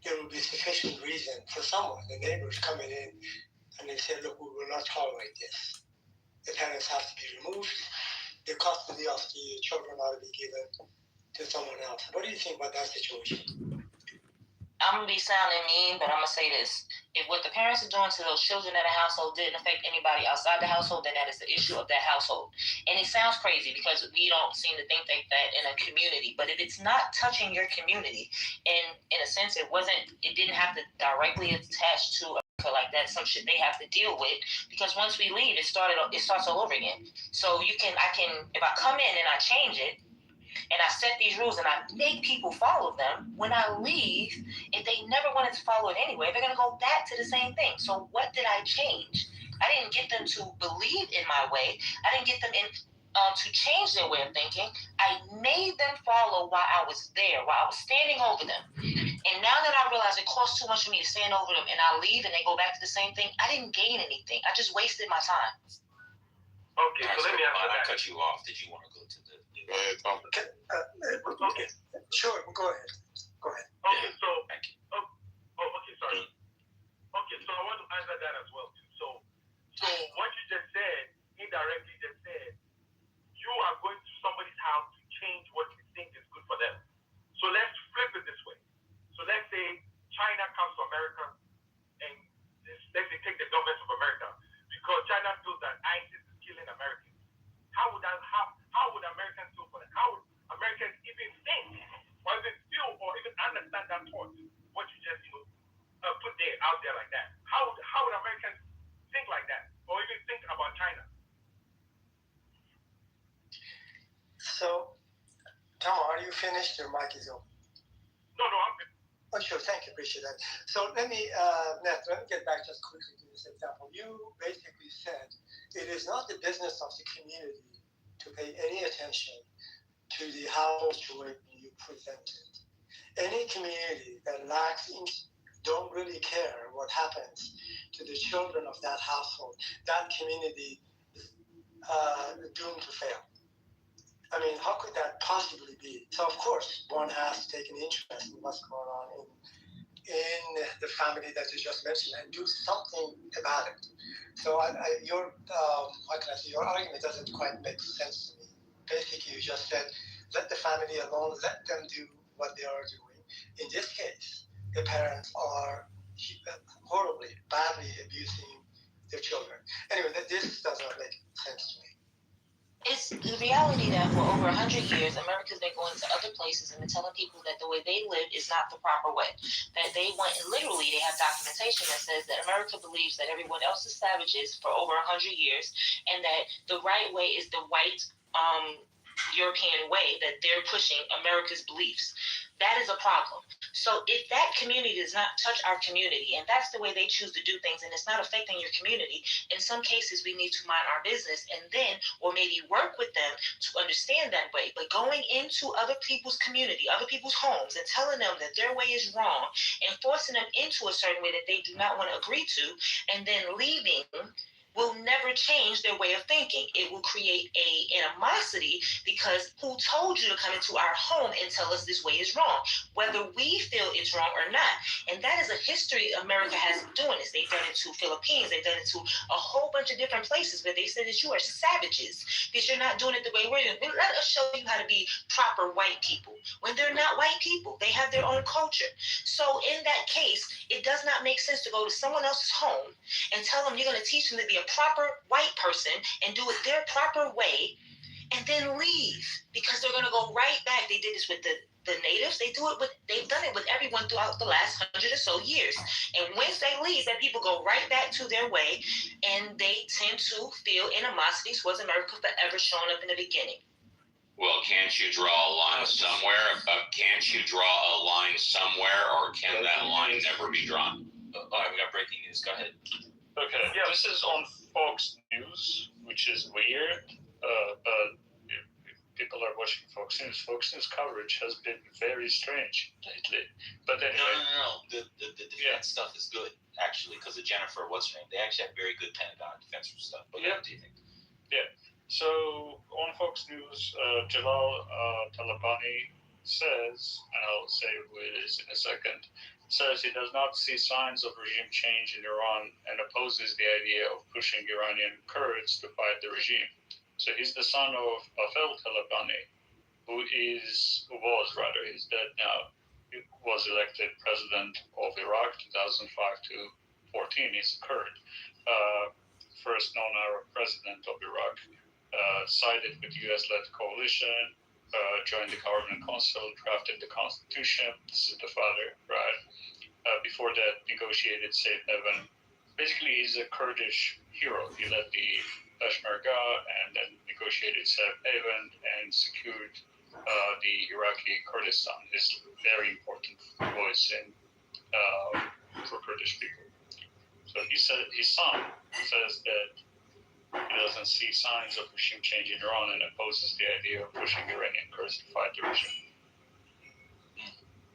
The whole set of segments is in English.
there will be sufficient reason for someone, the neighbors coming in, and they say, look, we will not tolerate this. The parents have to be removed. The custody of the children ought to be given to someone else. What do you think about that situation? I'm going to be sounding mean, but I'm going to say this. If what the parents are doing to those children in the household didn't affect anybody outside the household, then that is the issue of that household. And it sounds crazy because we don't seem to think like that in a community. But if it's not touching your community, and in a sense, it didn't have to directly attach to like that, some shit they have to deal with, because once we leave, it starts all over again. So if I come in and I change it, and I set these rules and I make people follow them, when I leave, if they never wanted to follow it anyway, they're going to go back to the same thing. So what did I change? I didn't get them to believe in my way. I didn't get them to change their way of thinking. I made them follow while I was there, while I was standing over them. And now that I realize it costs too much for me to stand over them and I leave and they go back to the same thing, I didn't gain anything. I just wasted my time. Okay, so let me ask you that. I cut you off. Did you want to go to the... Go ahead, Tom. Okay, sure, go ahead. Okay, so... Thank you. Okay, sorry. Okay, so I want to answer that as well, too. So what you just said, indirectly just said, you are going to somebody's house to change what you think is good for them. So let's flip it this way. So let's say China comes to America and let's say take the government of America because China feels that ISIS is killing Americans. How would Americans feel for that? How would Americans even think or even feel or even understand that thought? What you just put there out there like that? How would Americans think like that or even think about China? So, Tom, are you finished? Your mic is open. No, I'm finished. Oh, sure. Thank you. Appreciate that. So let me get back just quickly to this example. You basically said it is not the business of the community to pay any attention to the household situation you presented. Any community that lacks don't really care what happens to the children of that household, that community is doomed to fail. I mean, how could that possibly be? So, of course, one has to take an interest in what's going on in the family that you just mentioned and do something about it. So, your argument doesn't quite make sense to me. Basically, you just said, let the family alone, let them do what they are doing. In this case, the parents are horribly, badly abusing their children. Anyway, this doesn't make sense to me. It's the reality that for over 100 years, America's been going to other places and been telling people that the way they live is not the proper way. That they want, and literally they have documentation that says that America believes that everyone else is savages for over 100 years, and that the right way is the white European way, that they're pushing America's beliefs. That is a problem. So if that community does not touch our community, and that's the way they choose to do things, and it's not affecting your community, in some cases we need to mind our business and then, or maybe work with them to understand that way. But going into other people's community, other people's homes, and telling them that their way is wrong, and forcing them into a certain way that they do not want to agree to, and then leaving, will never change their way of thinking. It will create an animosity because who told you to come into our home and tell us this way is wrong, whether we feel it's wrong or not. And that is a history America has been doing this. They've done it to Philippines. They've done it to a whole bunch of different places where they said that you are savages because you're not doing it the way we're doing it. Let us show you how to be proper white people. When they're not white people, they have their own culture. So in that case, it does not make sense to go to someone else's home and tell them you're going to teach them to be a proper white person and do it their proper way and then leave because they're going to go right back. They did this with the natives. They've done it with everyone throughout the last 100 or so years. And once they leave, then people go right back to their way and they tend to feel animosity towards America for ever showing up in the beginning. Well, can't you draw a line somewhere? Can't you draw a line somewhere, or can that line never be drawn? We got breaking news. Go ahead. Okay, yeah, this is on Fox News, which is weird, but if people are watching Fox News coverage has been very strange lately. But anyway, No. The defense stuff is good, actually, because of Jennifer, what's her name? They actually have very good Pentagon defense stuff. But what do you think? Yeah. So on Fox News, Jalal Talabani says, and I'll say who it is in a second, says he does not see signs of regime change in Iran and opposes the idea of pushing Iranian Kurds to fight the regime. So he's the son of Afel Talabani, he's dead now. He was elected president of Iraq 2005 to 14. He's a Kurd, first known Arab president of Iraq. Sided with U.S.-led coalition, joined the government council, drafted the constitution. This is the father, right? Before that, negotiated safe haven. Basically, he's a Kurdish hero. He led the Peshmerga and then negotiated safe haven and secured the Iraqi Kurdistan. His very important voice for Kurdish people. So he said his son says that he doesn't see signs of regime change in Iran and opposes the idea of pushing Iranian Kurds to fight the regime.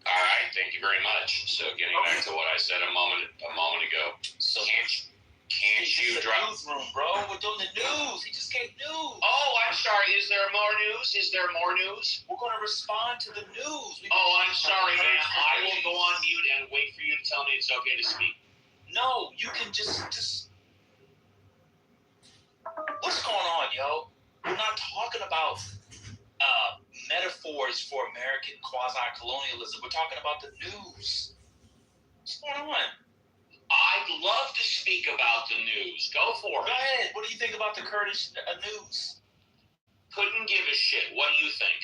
All right, thank you very much. So getting back to what I said a moment ago. So can't you drop newsroom, bro? We're doing the news. He just gave news. Oh, I'm sorry. Is there more news? We're going to respond to the news. I'm sorry, man. I will go on mute and wait for you to tell me it's okay to speak. No, you can just. What's going on, yo? We're not talking about metaphors for American quasi-colonialism. We're talking about the news. What's going on? I'd love to speak about the news. Go for it. Go ahead. What do you think about the Kurdish news? Couldn't give a shit. What do you think?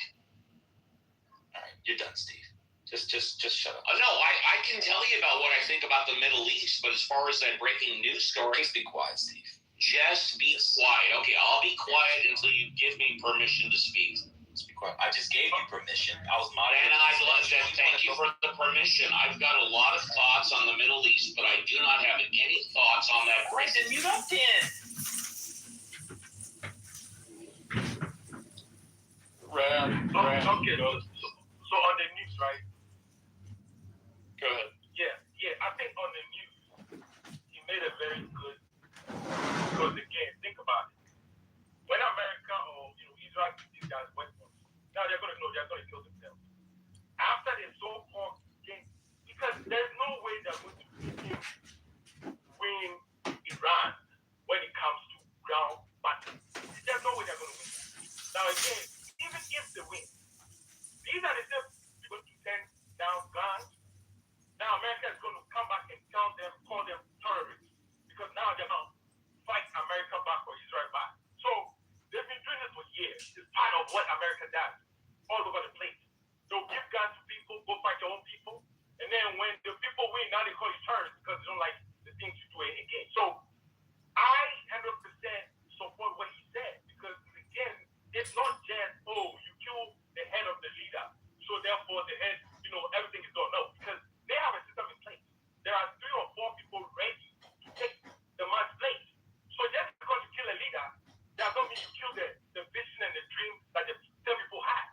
All right, you're done, Steve. Just shut up. No, I can tell you about what I think about the Middle East, but as far as that breaking news story, Just be quiet, Steve. just be quiet. Okay, I'll be quiet until you give me permission to speak. Just be quiet. I just gave you permission. I was And moderating. I'd love to thank you for the permission. I've got a lot of thoughts on the Middle East, but I do not have any thoughts on that Then mute up then. Okay, so on the news, right? Go ahead. Yeah, I think on the news, he made a very good, because again, think about it. When America or Israel, these guys went on, now they're going to kill themselves. After the so-called game, because there's no way they're going to win Iran when it comes to ground battle. There's no way they're going to win. Now again, even if they win, these are the same people to send down guns. Now America is going to come back and call them terrorists, because now they're going to fight America back or Israel back. So they've been doing this for years. It's part of what America does all over the place. They'll give guns to people, go fight your own people, and then when the people win, now they call you terrorists because they don't like the things you do again. So I 100% support what he said, because again, it's not just, you kill the head of the leader, so therefore the head, everything is done. No, because they have a system in place. There are 3 or 4 people ready to take the man's place. So just because you kill a leader, that doesn't mean you kill the vision and the dream that the 10 people had.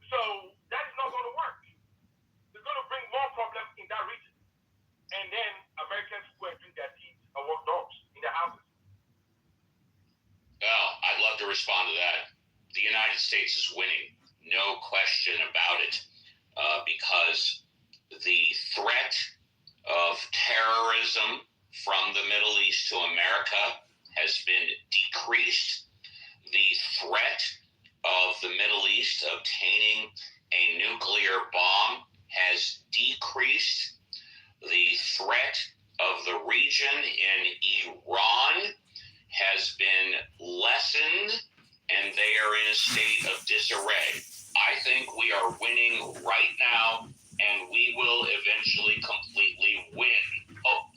So that is not going to work. It's going to bring more problems in that region. And then Americans go and drink their tea and walk dogs in their houses. Well, I'd love to respond to that. The United States is winning, no question about it, because the threat of terrorism from the Middle East to America has been decreased. The threat of the Middle East obtaining a nuclear bomb has decreased. The threat of the region in Iran has been lessened, and they are in a state of disarray. I think we are winning right now, and we will eventually completely win.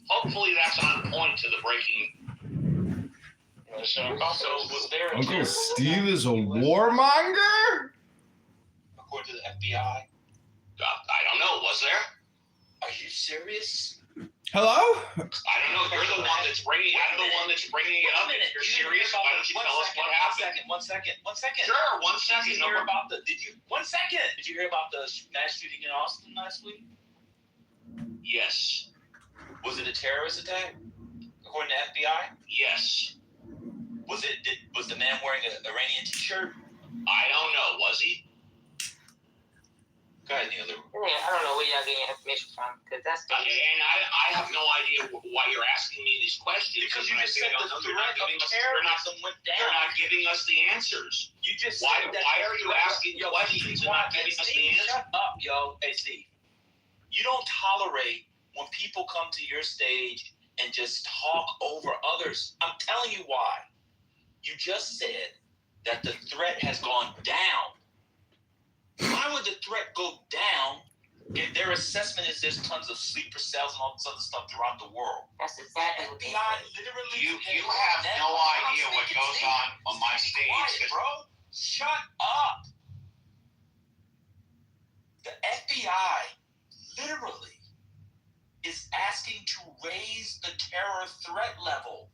Hopefully that's on point to the breaking. So was there a Uncle Steve is a warmonger? according to the FBI? I don't know. Was there? Are you serious? Hello? I don't know. You're the one that's bringing. I'm the one that's bringing it up. If you're serious, why don't you tell us what happened? One second. Sure, 1 second. Did you hear about the? Did you? 1 second. Did you hear about the mass shooting in Austin last week? Yes. Was it a terrorist attack? According to FBI? Yes. Was the man wearing an Iranian T-shirt? I don't know. Was he? Go ahead, Neil. Yeah, I don't know where y'all getting your information from, because that's the And I have no idea why you're asking me these questions. Because you when I just say said they the don't know, threat of terrorism went down. they're not giving us the answers. You just Why said that. are you asking questions and not giving us the answers? Shut up, yo. Hey, Steve. You don't tolerate when people come to your stage and just talk over others. I'm telling you why. You just said that the threat has gone down. Why would the threat go down if their assessment is there's tons of sleeper cells and all this other stuff throughout the world? That's exactly what they FBI said. literally. You have no idea what goes on my stage. Quiet, bro. Shut up. The FBI literally is asking to raise the terror threat level.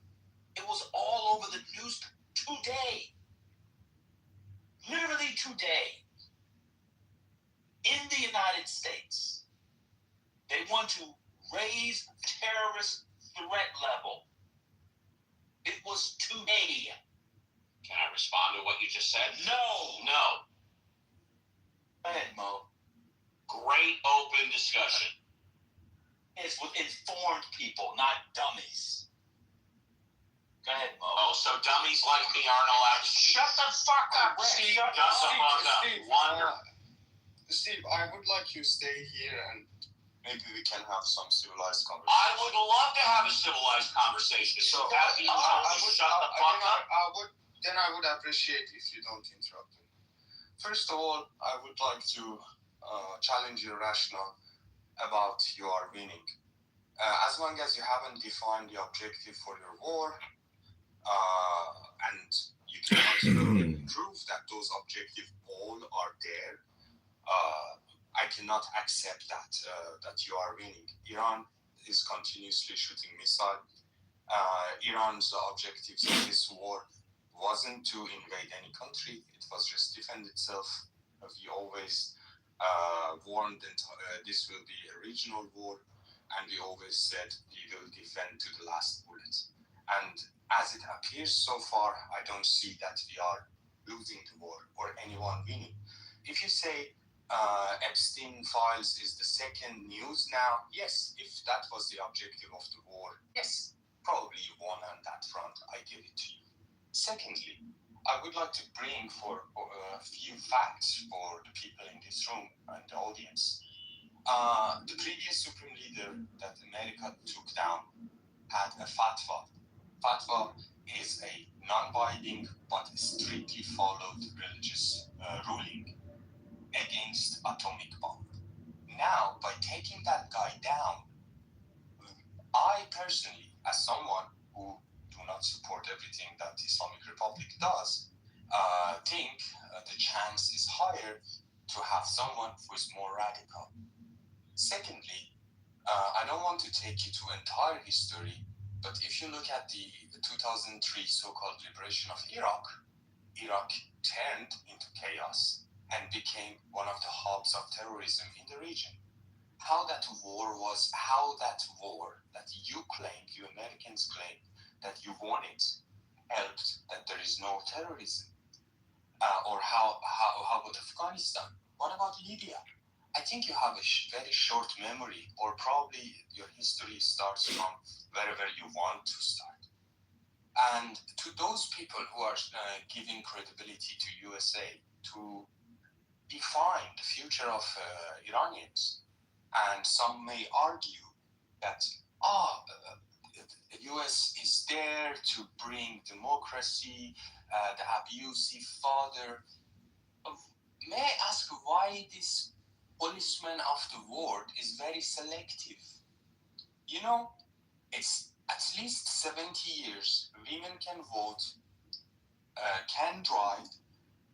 It was all over the news today. Literally today. In the United States, they want to raise terrorist threat level. It was today. Can I respond to what you just said? No. Go ahead, Mo. Great open discussion. It's with informed people, not dummies. Go ahead, Mo. Oh, so dummies like me aren't allowed to Shut the fuck up, Steve. Shut the fuck up. Wonderful. Steve, I would like you to stay here and maybe we can have some civilized conversation. I would love to have a civilized conversation. So Shut the fuck up. I would appreciate if you don't interrupt me. First of all, I would like to challenge your rationale about you are winning. As long as you haven't defined the objective for your war, and you cannot prove that those objectives all are there, I cannot accept that you are winning. Iran is continuously shooting missiles. Iran's objectives in this war wasn't to invade any country. It was just defend itself. We always warned that this will be a regional war, and we always said we will defend to the last bullet. And as it appears so far, I don't see that we are losing the war or anyone winning. If you say Epstein files is the second news now, yes, if that was the objective of the war, yes, probably you won on that front, I give it to you. Secondly, I would like to bring for a few facts for the people in this room and the audience. The previous supreme leader that America took down had a fatwa. Fatwa is a non-binding but strictly followed religious ruling against atomic bomb. Now, by taking that guy down, I personally, as someone who do not support everything that the Islamic Republic does, think the chance is higher to have someone who is more radical. Secondly, I don't want to take you to entire history, but if you look at the 2003 so-called liberation of Iraq, Iraq turned into chaos and became one of the hubs of terrorism in the region. How that war that you claimed, you Americans claimed that you won it, helped that there is no terrorism. Or how about Afghanistan? What about Libya? I think you have a very short memory, or probably your history starts from wherever you want to start. And to those people who are giving credibility to USA to define the future of Iranians, and some may argue that the US is there to bring democracy, the abusive father. May I ask why this policeman of the world is very selective? You know, it's at least 70 years. Women can vote, can drive,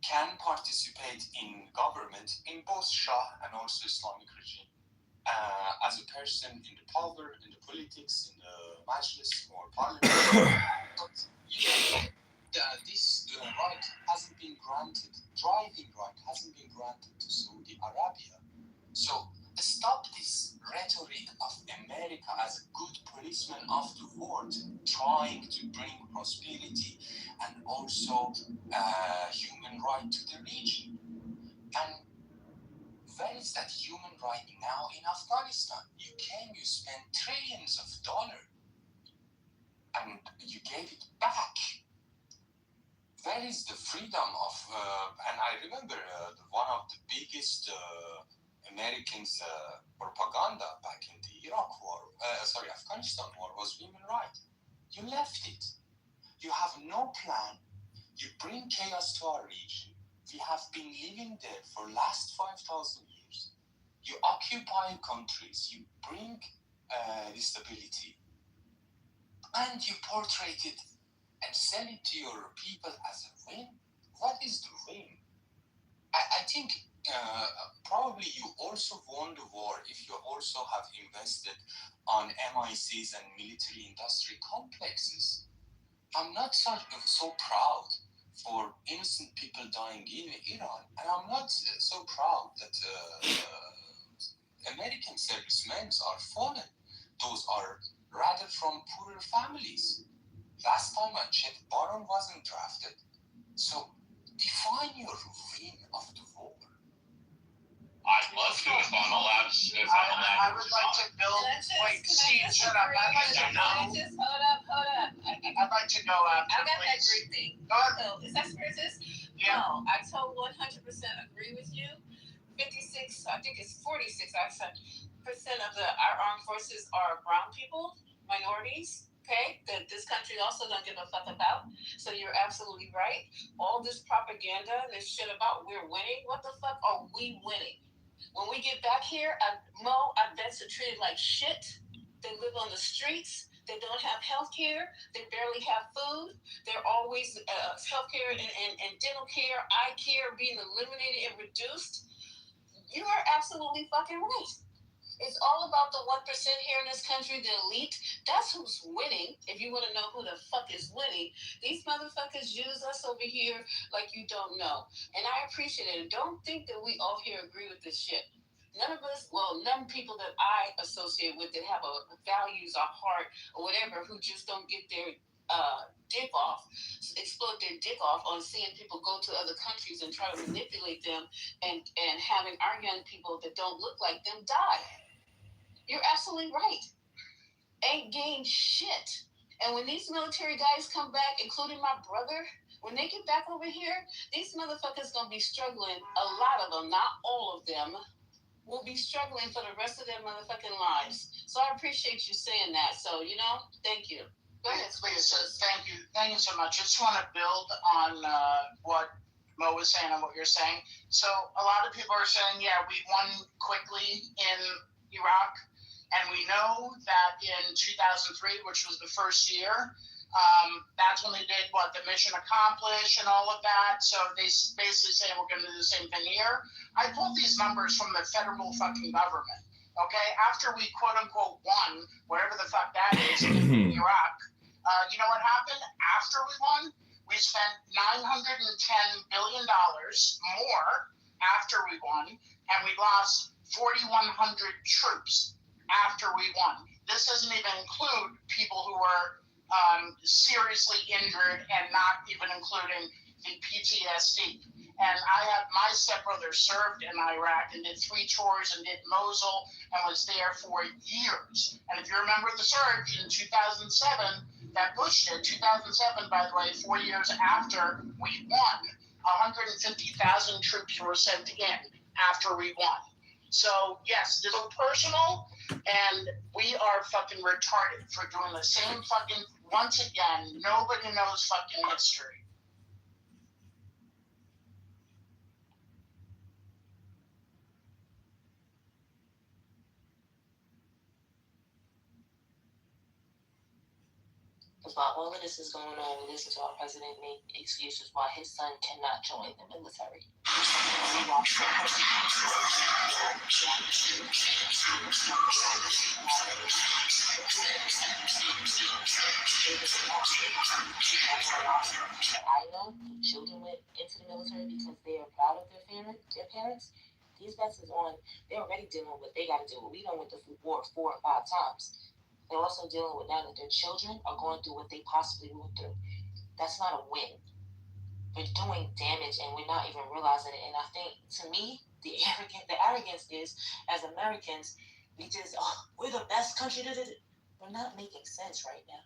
can participate in government in both Shah and also Islamic regime. As a person in the power, in the politics, in the Majlis or parliament, but you know, this right hasn't been granted. Driving right hasn't been granted to Saudi Arabia. So stop this rhetoric of America as a good policeman of the world, trying to bring prosperity and also human right to the region. And Where is that human right now in Afghanistan? You came, you spent trillions of dollars, and you gave it back. Where is the freedom of, and I remember one of the biggest Americans' propaganda back in the Afghanistan war was women's rights. You left it. You have no plan. You bring chaos to our region. We have been living there for last 5,000 years. You occupy countries. You bring instability. And you portray it and sell it to your people as a win. What is the win? I think probably you also won the war if you also have invested on MICs and military industry complexes. I'm not so proud for innocent people dying in Iran, and I'm not so proud that American servicemen are fallen. Those are rather from poorer families. Last time I checked, Baron wasn't drafted. So define your win of the war. I'd love to if I'm allowed. I would like to build. Wait, see, shut up. I'd like to know. Just hold up. I'd like to go after. I got that please. Greek thing. Go ahead. So, is that spiritist? Yeah. No, I told 100% agree with you. 56, I think it's 46% of our armed forces are brown people, minorities. Okay, that this country also don't give a fuck about. So you're absolutely right. All this propaganda, this shit about we're winning. What the fuck are we winning? When we get back here, our vets are treated like shit. They live on the streets. They don't have health care. They barely have food. They're always health care and dental care, eye care being eliminated and reduced. You are absolutely fucking right. It's all about the 1% here in this country, the elite. That's who's winning. If you want to know who the fuck is winning, these motherfuckers use us over here like you don't know. And I appreciate it. And don't think that we all here agree with this shit. None of us, none people that I associate with that have a values or heart or whatever, who just don't get their dick off, explode their dick off on seeing people go to other countries and try to manipulate them and having our young people that don't look like them die. You're absolutely right. Ain't gained shit. And when these military guys come back, including my brother, when they get back over here, these motherfuckers gonna be struggling. A lot of them, not all of them, will be struggling for the rest of their motherfucking lives. So I appreciate you saying that. So, thank you. Go ahead, Please, thank you. Thank you so much. I just want to build on what Mo was saying and what you're saying. So a lot of people are saying, yeah, we won quickly in Iraq. And we know that in 2003, which was the first year, that's when they did the mission accomplished and all of that. So they basically say we're going to do the same thing here. I pulled these numbers from the federal fucking government. Okay, after we quote unquote won, wherever the fuck that is in Iraq, you know what happened after we won? We spent $910 billion more after we won, and we lost 4,100 troops after we won. This doesn't even include people who were seriously injured and not even including the PTSD. And I have my stepbrother served in Iraq and did 3 tours and did Mosul and was there for years. And if you remember the surge in 2007, that Bush did, 2007, by the way, 4 years after we won, 150,000 troops were sent in after we won. So, yes, this is personal, and we are fucking retarded for doing the same fucking, once again, nobody knows fucking history. While all of this is going on, we listen to our president make excuses why his son cannot join the military. Children went into the military because they are proud of their parents. These vets they're already dealing with what they got to do. We done went to war 4 or 5 times. They're also dealing with now that their children are going through what they possibly went through. That's not a win. We're doing damage and we're not even realizing it. And I think, to me, The arrogance is, as Americans, we're the best country. We're not making sense right now.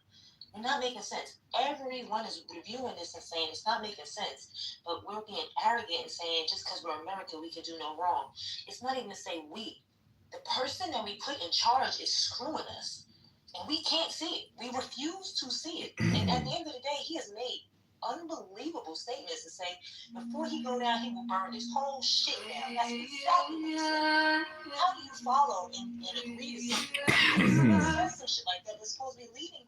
We're not making sense. Everyone is reviewing this and saying it's not making sense. But we're being arrogant and saying just because we're America, we can do no wrong. It's not even to say we. The person that we put in charge is screwing us. And we can't see it. We refuse to see it. And at the end of the day, he has made unbelievable statements to say before he go down, he will burn this whole shit down. That's exactly what he said. How do you follow and agree to something? Some shit like that that's supposed to be leading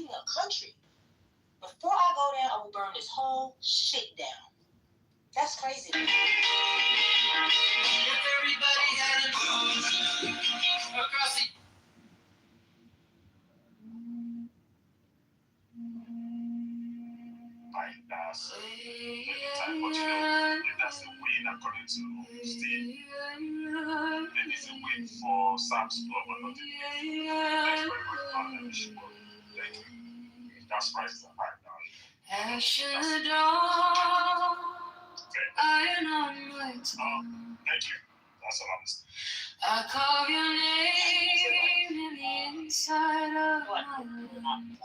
a country. Before I go down, I will burn this whole shit down. That's crazy. If everybody had a across the That's time, but that's the win according to Steve. Then it's a win for Sam's club, but not a win. Thanks very much for the thank you. That's prices are high now. Thank you. That's all I'm saying. I call your name in the inside of my mind.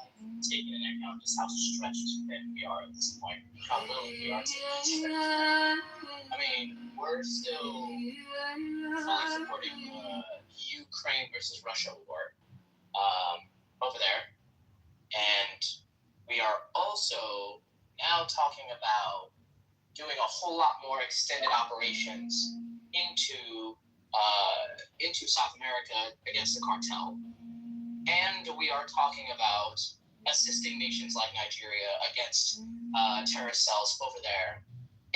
Taking into account just how stretched that we are at this point, how little we are to stretch. I mean, we're still fully supporting the Ukraine versus Russia war over there, and we are also now talking about doing a whole lot more extended operations into South America against the cartel, and we are talking about assisting nations like Nigeria against terrorist cells over there.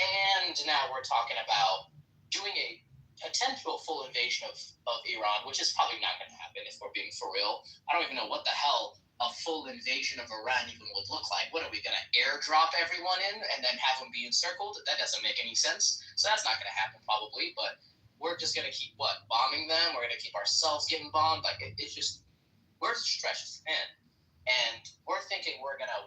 And now we're talking about doing a potential full invasion of Iran, which is probably not going to happen if we're being for real. I don't even know what the hell a full invasion of Iran even would look like. What are we going to airdrop everyone in and then have them be encircled? That doesn't make any sense. So that's not going to happen probably, but we're just going to keep, bombing them? We're going to keep ourselves getting bombed? Like, it's just, we're stretched thin. And we're thinking we're going to,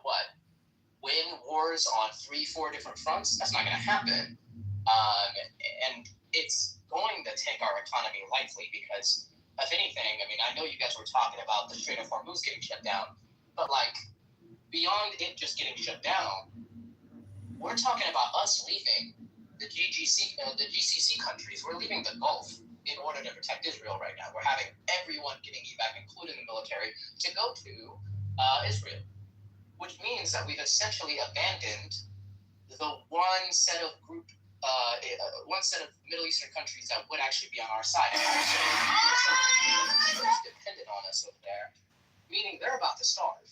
win wars on 3-4 different fronts? That's not going to happen. And it's going to tank our economy likely because, if anything, I mean, I know you guys were talking about the Strait of Hormuz getting shut down, but, beyond it just getting shut down, we're talking about us leaving the GCC countries. We're leaving the Gulf in order to protect Israel right now. We're having everyone getting evac, including the military, to go to Israel, which means that we've essentially abandoned the one set of Middle Eastern countries that would actually be on our side. And also, dependent on us over there, meaning they're about to starve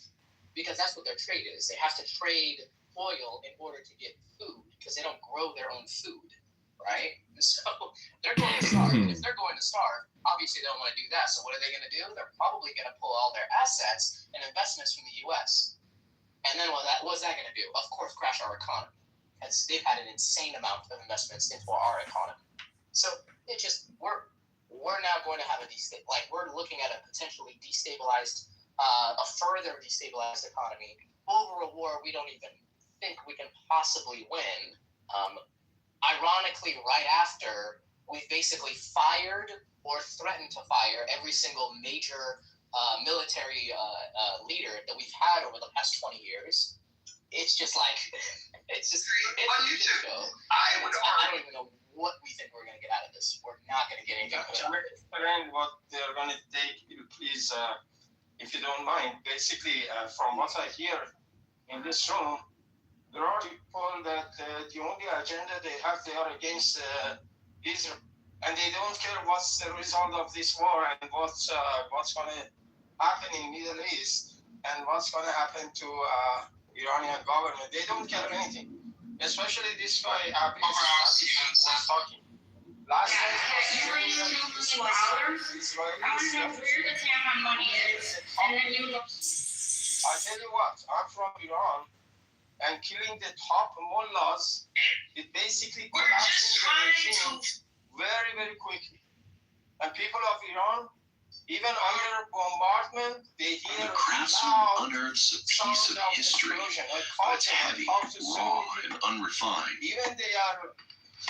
because that's what their trade is. They have to trade oil in order to get food because they don't grow their own food, right? So they're going to starve. And if they're going to starve, obviously they don't want to do that. So what are they going to do? They're probably going to pull all their assets and investments from the U.S. And then what's that going to do? Of course, crash our economy because they've had an insane amount of investments into our economy. So it just we're now going to have we're looking at a potentially destabilized, a further destabilized economy over a war we don't even think we can possibly win. Ironically, right after we've basically fired or threatened to fire every single major military leader that we've had over the past 20 years. It's just I don't even know what we think we're going to get out of this. We're not going to get anything out of it. What they're going to take, please, if you don't mind, basically, from what I hear in this room, there are people that the only agenda they have, they are against Israel. And they don't care what's the result of this war and what's going to happen in Middle East and what's going to happen to Iranian government. They don't care anything. Especially this guy, Abbas, was talking. Last night he was I tell you what, I'm from Iran, and killing the top mullahs, it basically collapsing the regime very, very quickly. And people of Iran, even under bombardment, they hear craftsman unearths a piece of history, but it's heavy, raw, and unrefined. Even they are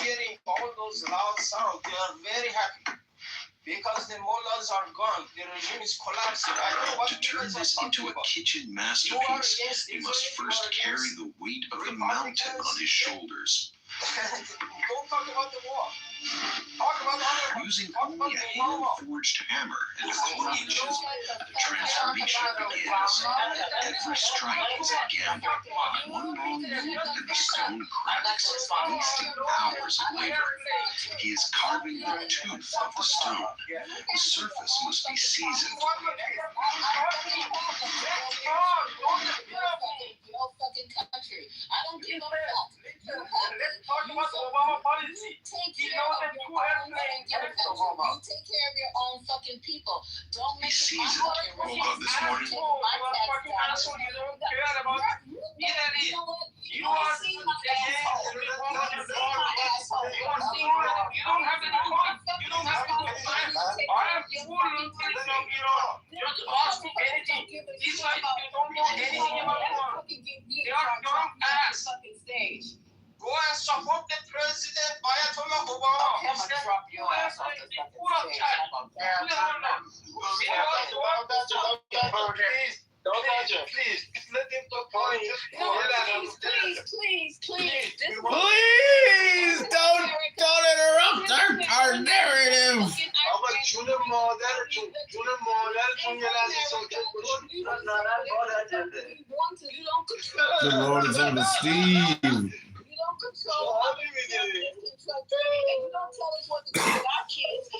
hearing all those loud sounds, they are very happy. Because the mullahs are gone, the regime is collapsing. I don't know what To turn this into a kitchen You are masterpiece, against he Israel, must you first are carry against the weight of the mountain on his shoulders. Don't talk about the war. Talk about other. Using Talk about only a the war. hand-forged hammer and a few chisel, the transformation begins. Every strike is a gamble. One wrong move and the stone cracks. Wasting hours of labor. He is carving the tooth of the stone. The surface must be seasoned. No fucking country. I don't give a fuck. Let's talk about Obama policy. Take He care knows of that your two own airplanes fucking against country. Obama. You take care of your own fucking people. Don't He make it my seasoned. fucking Woke up this morning. You don't care about Hillary. You are see against my asshole. Republican See my asshole. You don't have any fun. You don't have any fun. I am full of Iran. Just ask me anything. These guys, they don't know anything about war. They are young ass. Go and support the president, Ayatollah Obama. I'm gonna drop your ass off the fucking stage. How about that? Please, let him talk. Please. Please don't interrupt our narrative. آقا جون مادرتون یه لحظه ساکت باشید. نظرت باید کرده. Good Lord, it's Uncle Steve. You don't control us. You don't tell us what to do with our kids. You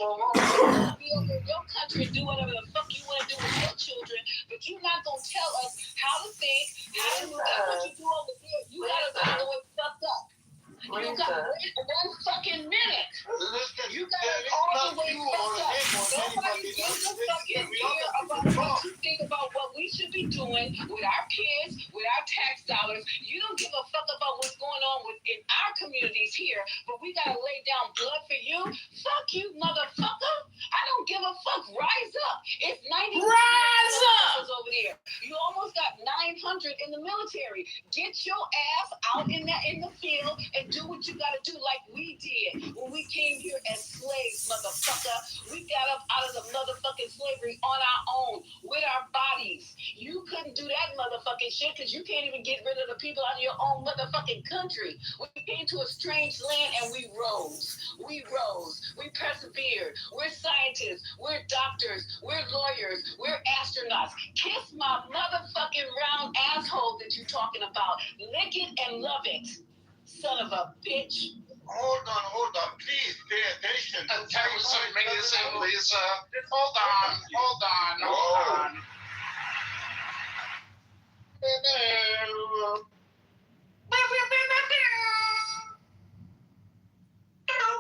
be over in your country and do whatever the fuck you want to do with your children, but you're not gonna tell us how to think, how to do that. What you do over there, you gotta go the way fucked up. You gotta wait 1 fucking minute. You gotta all the way fucked up. Nobody gives a fucking care about what you think about what we should be doing with our kids, with our tax dollars. You don't give a fuck about what's going on in our communities here, but we gotta lay down blood for you. Fuck you, motherfucker. I don't give a fuck. Rise up. It's 90 Rise up over there. You almost got 900 in the military. Get your ass out in the field and do what you gotta do like we did when we came here as slaves, motherfucker. We got up out of the motherfucking slavery on our own with our bodies. You couldn't do that motherfucking shit because you can't even get rid of the people out of your own motherfucking country. We came to a strange land and we rose. We persevered. We're scientists. We're doctors. We're lawyers. We're astronauts. Kiss my motherfucking round asshole that you're talking about. Lick it and love it. Son of a bitch. Hold on. Please pay attention. Sorry, make this in, please. Hold on.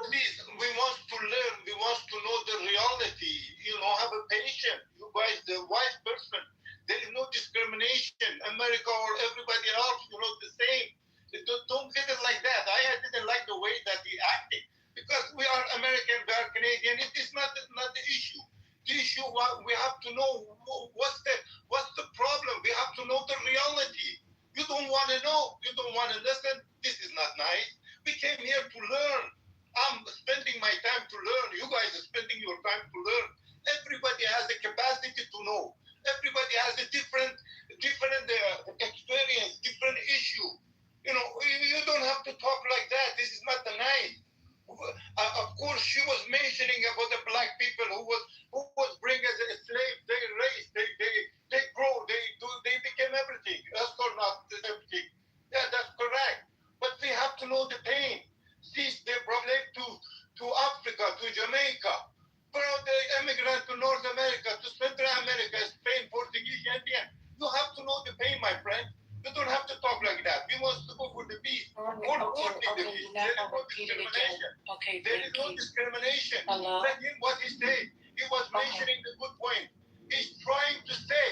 Please, we want to learn. We want to know the reality. Have a patient. You guys, the white person, there is no discrimination. America or everybody else, the same. Don't get it like that. I didn't like the way that he acted because we are American, we are Canadian. It is not the issue. The issue, we have to know what's the problem. We have to know the reality. You don't want to know. You don't want to listen. This is not nice. We came here to learn. I'm spending my time to learn. You guys are spending your time to learn. Everybody has the capacity to know. Everybody has a different experience, different issue. You don't have to talk like that. This is not nice. Of course, she was mentioning about the black people who was bring as a slave. They raised, they grow, they became everything. That's not everything. Yeah, that's correct. But we have to know the pain. See, they relate to Africa, to Jamaica. Bro, the immigrant to North America, to Central America, Spain, Portuguese, Indian. You have to know the pain, my friend. You don't have to talk like that. We want to go for the peace. The peace. There is no discrimination. There is no discrimination. Let him what he said. He was mentioning the good point. He's trying to say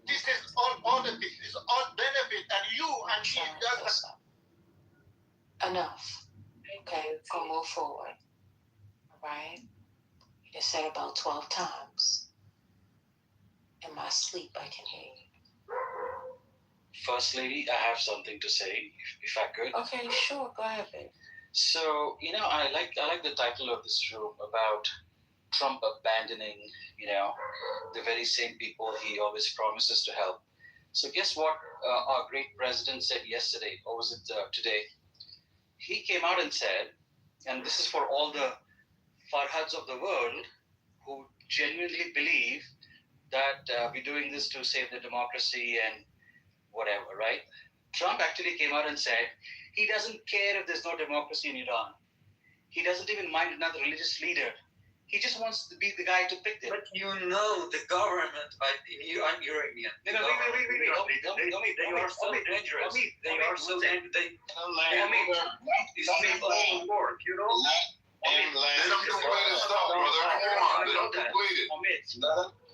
this is all politics, it's all benefit, and you and he just Enough. Okay, we're gonna move forward. All right? You said about 12 times. In my sleep, I can hear you. First Lady, I have something to say, if I could. Okay, sure. Go ahead, babe. So, I like the title of this room about Trump abandoning, the very same people he always promises to help. So guess what our great president said yesterday, or was it today? He came out and said, and this is for all the Farhads of the world who genuinely believe that we're doing this to save the democracy and whatever, right? Trump actually came out and said he doesn't care if there's no democracy in Iran. He doesn't even mind another religious leader. He just wants to be the guy to pick them. But the government, I'm Iranian. Wait. They are so dangerous. They are so dangerous. These people work, Let them complete and stop, brother. Come on, let them complete it.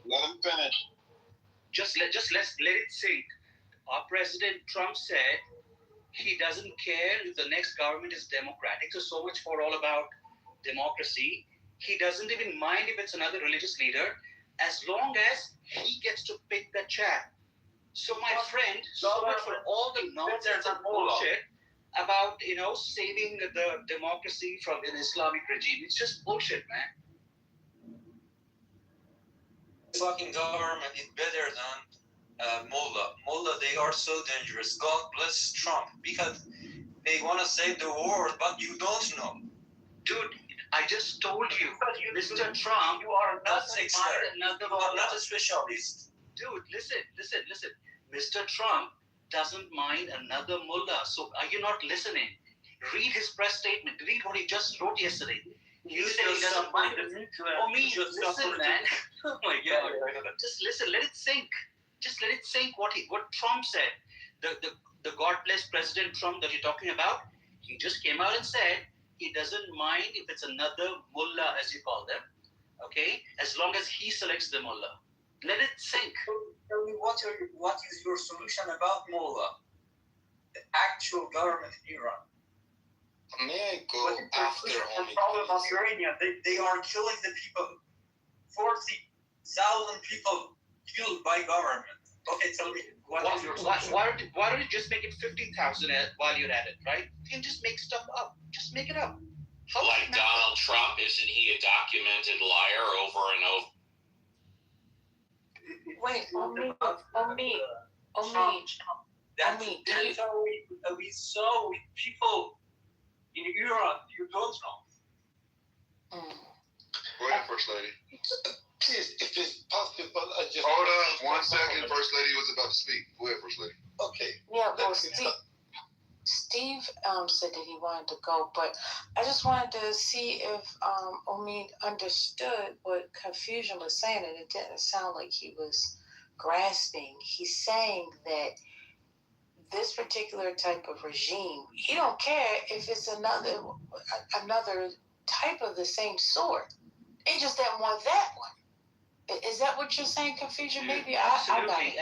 Let him finish. Just let it sink. Our President Trump said he doesn't care if the next government is democratic. So much for all about democracy. He doesn't even mind if it's another religious leader, as long as he gets to pick the chair. So my friend, so much for all the nonsense and bullshit about saving the democracy from an Islamic regime. It's just bullshit, man. Fucking government is better than Mullah. Mullah, they are so dangerous. God bless Trump because they want to save the world, but you don't know. Dude, I just told you, Mr. Trump, you are not expert. You are not a specialist. Dude, listen. Mr. Trump doesn't mind another mullah. So are you not listening? Read his press statement. Read what he just wrote yesterday. He said he doesn't mind it. Listen, man. Oh my God. Just listen. Let it sink. Just let it sink what Trump said. The God bless President Trump that you're talking about, he just came out and said he doesn't mind if it's another mullah, as you call them, okay, as long as he selects the mullah. Let it sink. Tell me what is your solution about mullah, the actual government in Iran? May I go after the problem of Iranian, they are killing the people. 40,000 people killed by government. Okay, tell me. Why don't you just make it 50,000 while you're at it, right? You can just make stuff up. Just make it up. Like Donald Trump, isn't he a documented liar over and over? Wait, Omid. That's how we saw with people in Iran. You don't know. Go ahead, First Lady. Please, if it's possible, just hold on 1 second. First Lady was about to speak. Go ahead, First Lady. Okay. Yeah, well, Steve said that he wanted to go, but I just wanted to see if Omid understood what Confusion was saying, and it didn't sound like he was grasping. He's saying that this particular type of regime, he don't care if it's another type of the same sort. They just don't want that one. Is that what you're saying, Confusion? Maybe absolutely.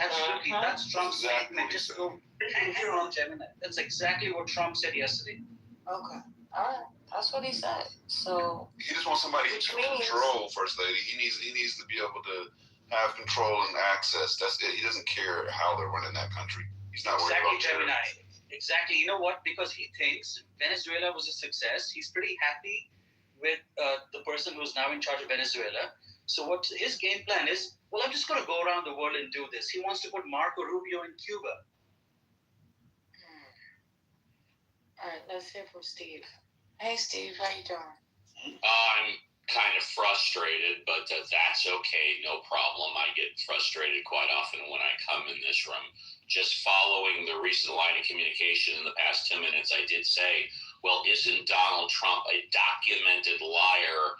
That's Trump's statement. Just go hang here on Gemini. That's exactly what Trump said yesterday. Okay. All right. That's what he said. So he just wants somebody to control, First Lady. He needs to be able to have control and access. That's it. He doesn't care how they're running that country. He's not worried about Gemini. Exactly. You know what? Because he thinks Venezuela was a success. He's pretty happy with the person who's now in charge of Venezuela. So what his game plan is, well, I'm just going to go around the world and do this. He wants to put Marco Rubio in Cuba. All right, let's hear from Steve. Hey, Steve, how you doing? I'm kind of frustrated, but that's okay. No problem. I get frustrated quite often when I come in this room. Just following the recent line of communication in the past 10 minutes, I did say, well, isn't Donald Trump a documented liar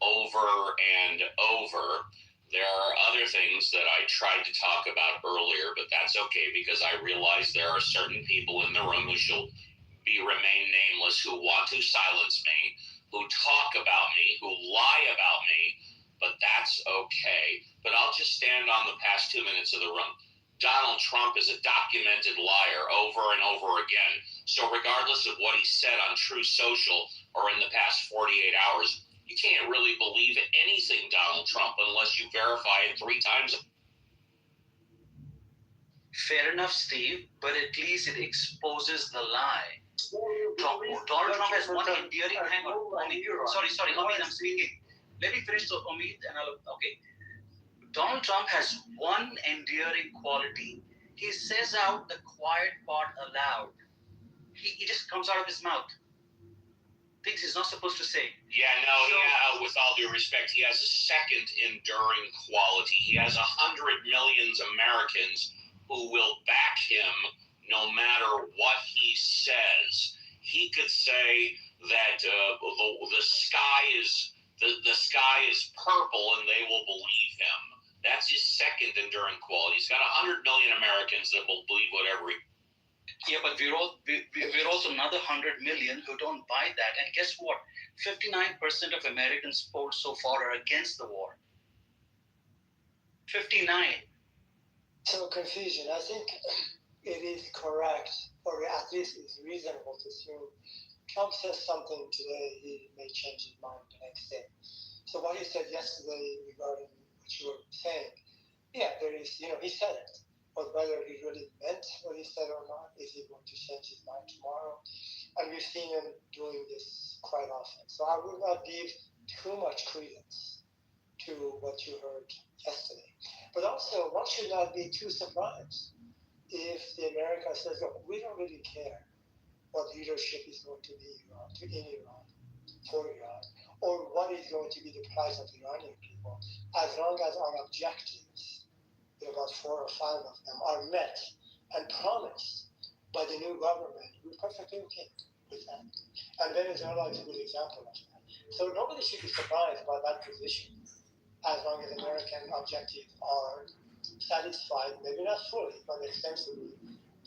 over and over? There are other things that I tried to talk about earlier, but that's okay because I realize there are certain people in the room who shall remain nameless who want to silence me, who talk about me, who lie about me, but that's okay. But I'll just stand on the past 2 minutes of the room. Donald Trump is a documented liar over and over again. So regardless of what he said on Truth Social or in the past 48 hours, you can't really believe anything Donald Trump unless you verify it 3 times. Fair enough, Steve, but at least it exposes the lie. Donald Trump has one endearing. Hang on, sorry, Omid, I'm speaking. Let me finish the Omid, and okay. Donald Trump has one endearing quality. He says out the quiet part aloud. He just comes out of his mouth. Things he's not supposed to say. With all due respect, he has a second enduring quality. He has 100 million Americans who will back him no matter what he says. He could say that the sky is purple, and they will believe him. That's his second enduring quality. He's got 100 million Americans that will believe whatever he. Yeah, but we're also another 100 million who don't buy that. And guess what? 59% of Americans polled so far are against the war. 59. So confusion. I think it is correct, or at least it's reasonable to assume Trump says something today, he may change his mind the next day. So what he said yesterday regarding what you were saying, yeah, there is, he said it. But whether he really meant what he said or not, is he going to change his mind tomorrow? And we've seen him doing this quite often. So I would not give too much credence to what you heard yesterday. But also, one should not be too surprised if the America says, look, we don't really care what leadership is going to be in Iran, for Iran, or what is going to be the price of Iranian people, as long as our objectives, about 4 or 5 of them, are met and promised by the new government. We're perfectly okay with that. And Venezuela is a good example of that. So nobody should be surprised by that position, as long as American objectives are satisfied, maybe not fully, but extensively.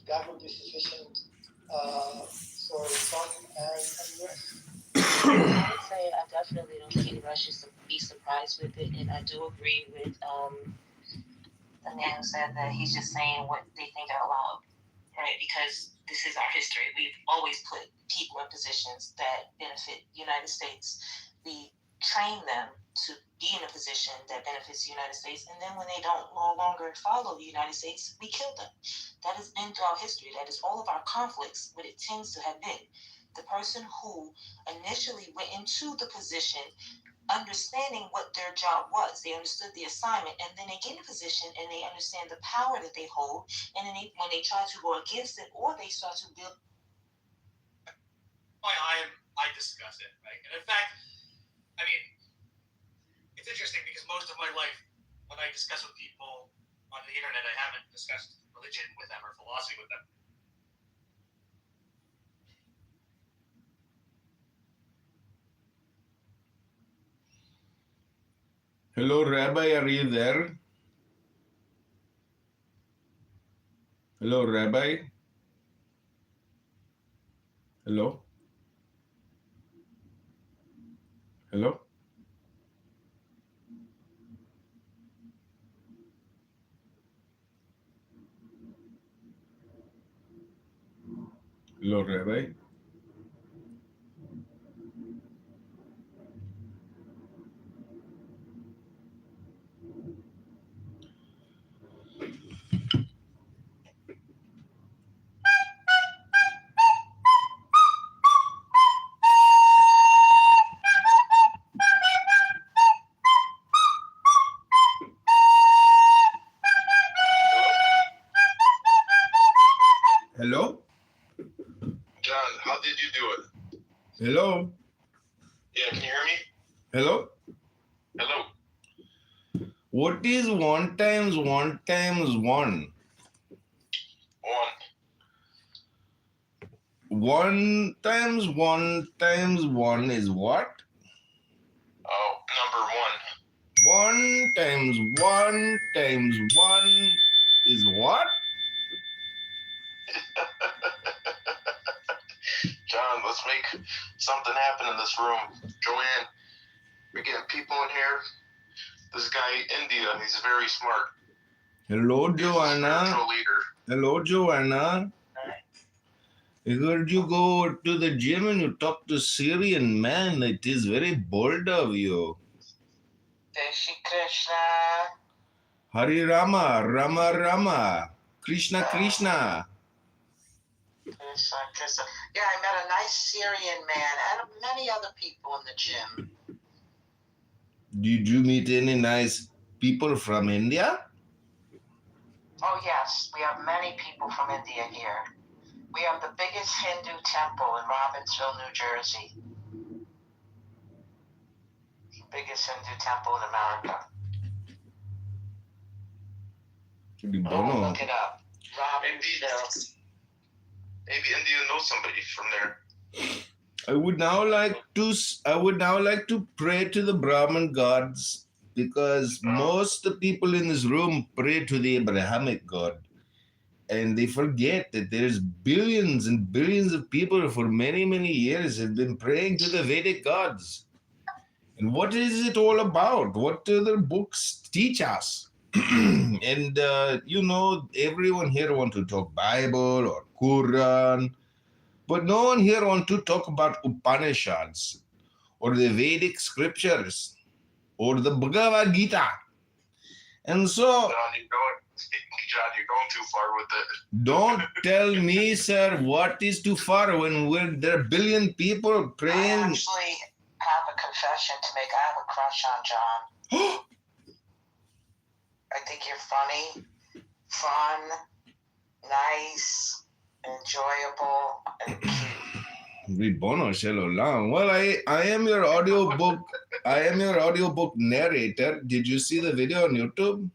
That would be sufficient for Trump and the US. I would say I definitely don't think anybody should be surprised with it, and I do agree with the man who said that he's just saying what they think out loud, right? Because this is our history. We've always put people in positions that benefit the United States. We train them to be in a position that benefits the United States, and then when they don't no longer follow the United States, we kill them. That has been throughout history. That is all of our conflicts, what it tends to have been. The person who initially went into the position understanding what their job was. They understood the assignment, and then they get in a position and they understand the power that they hold, and then when they try to go against it, or they start to build. I discuss it, right? And in fact, I mean, it's interesting because most of my life, when I discuss with people on the internet, I haven't discussed religion with them or philosophy with them. Hello, Rabbi, are you there? Hello, Rabbi? Hello? Hello? Hello, Rabbi? Hello? John, how did you do it? Hello? Yeah, can you hear me? Hello? Hello? What is 1 times 1 times 1? 1 times 1 times 1 is what? Oh, number 1 times 1 times 1 is what? John, let's make something happen in this room. Joanne, we're getting people in here. This guy, India, he's very smart. Hello, He's a Joanna. spiritual leader. Hello, Joanna. I heard you go to the gym and you talk to Syrian man. It is very bold of you. Jai Shri Krishna. Hari Rama, Rama Rama, Krishna Krishna. Yeah, I met a nice Syrian man and many other people in the gym. Did you meet any nice people from India? Oh, yes, we have many people from India here. We have the biggest Hindu temple in Robbinsville, New Jersey. Biggest Hindu temple in America. Bono. Look it up. Robbinsville. Maybe India knows somebody from there. I would now like to pray to the Brahmin gods, because most of the people in this room pray to the Abrahamic God, and they forget that there's billions and billions of people for many, many years have been praying to the Vedic gods. And what is it all about? What do their books teach us? And everyone here want to talk Bible or Quran, but no one here want to talk about Upanishads or the Vedic scriptures or the Bhagavad Gita. And so, John, you're going too far with it. Don't tell me, sir, what is too far when there are a billion people praying. I actually have a confession to make. I have a crush on John. I think you're funny, fun, nice, enjoyable, and cute. Ribono shel olam. Well, I am your audiobook narrator. Did you see the video on YouTube?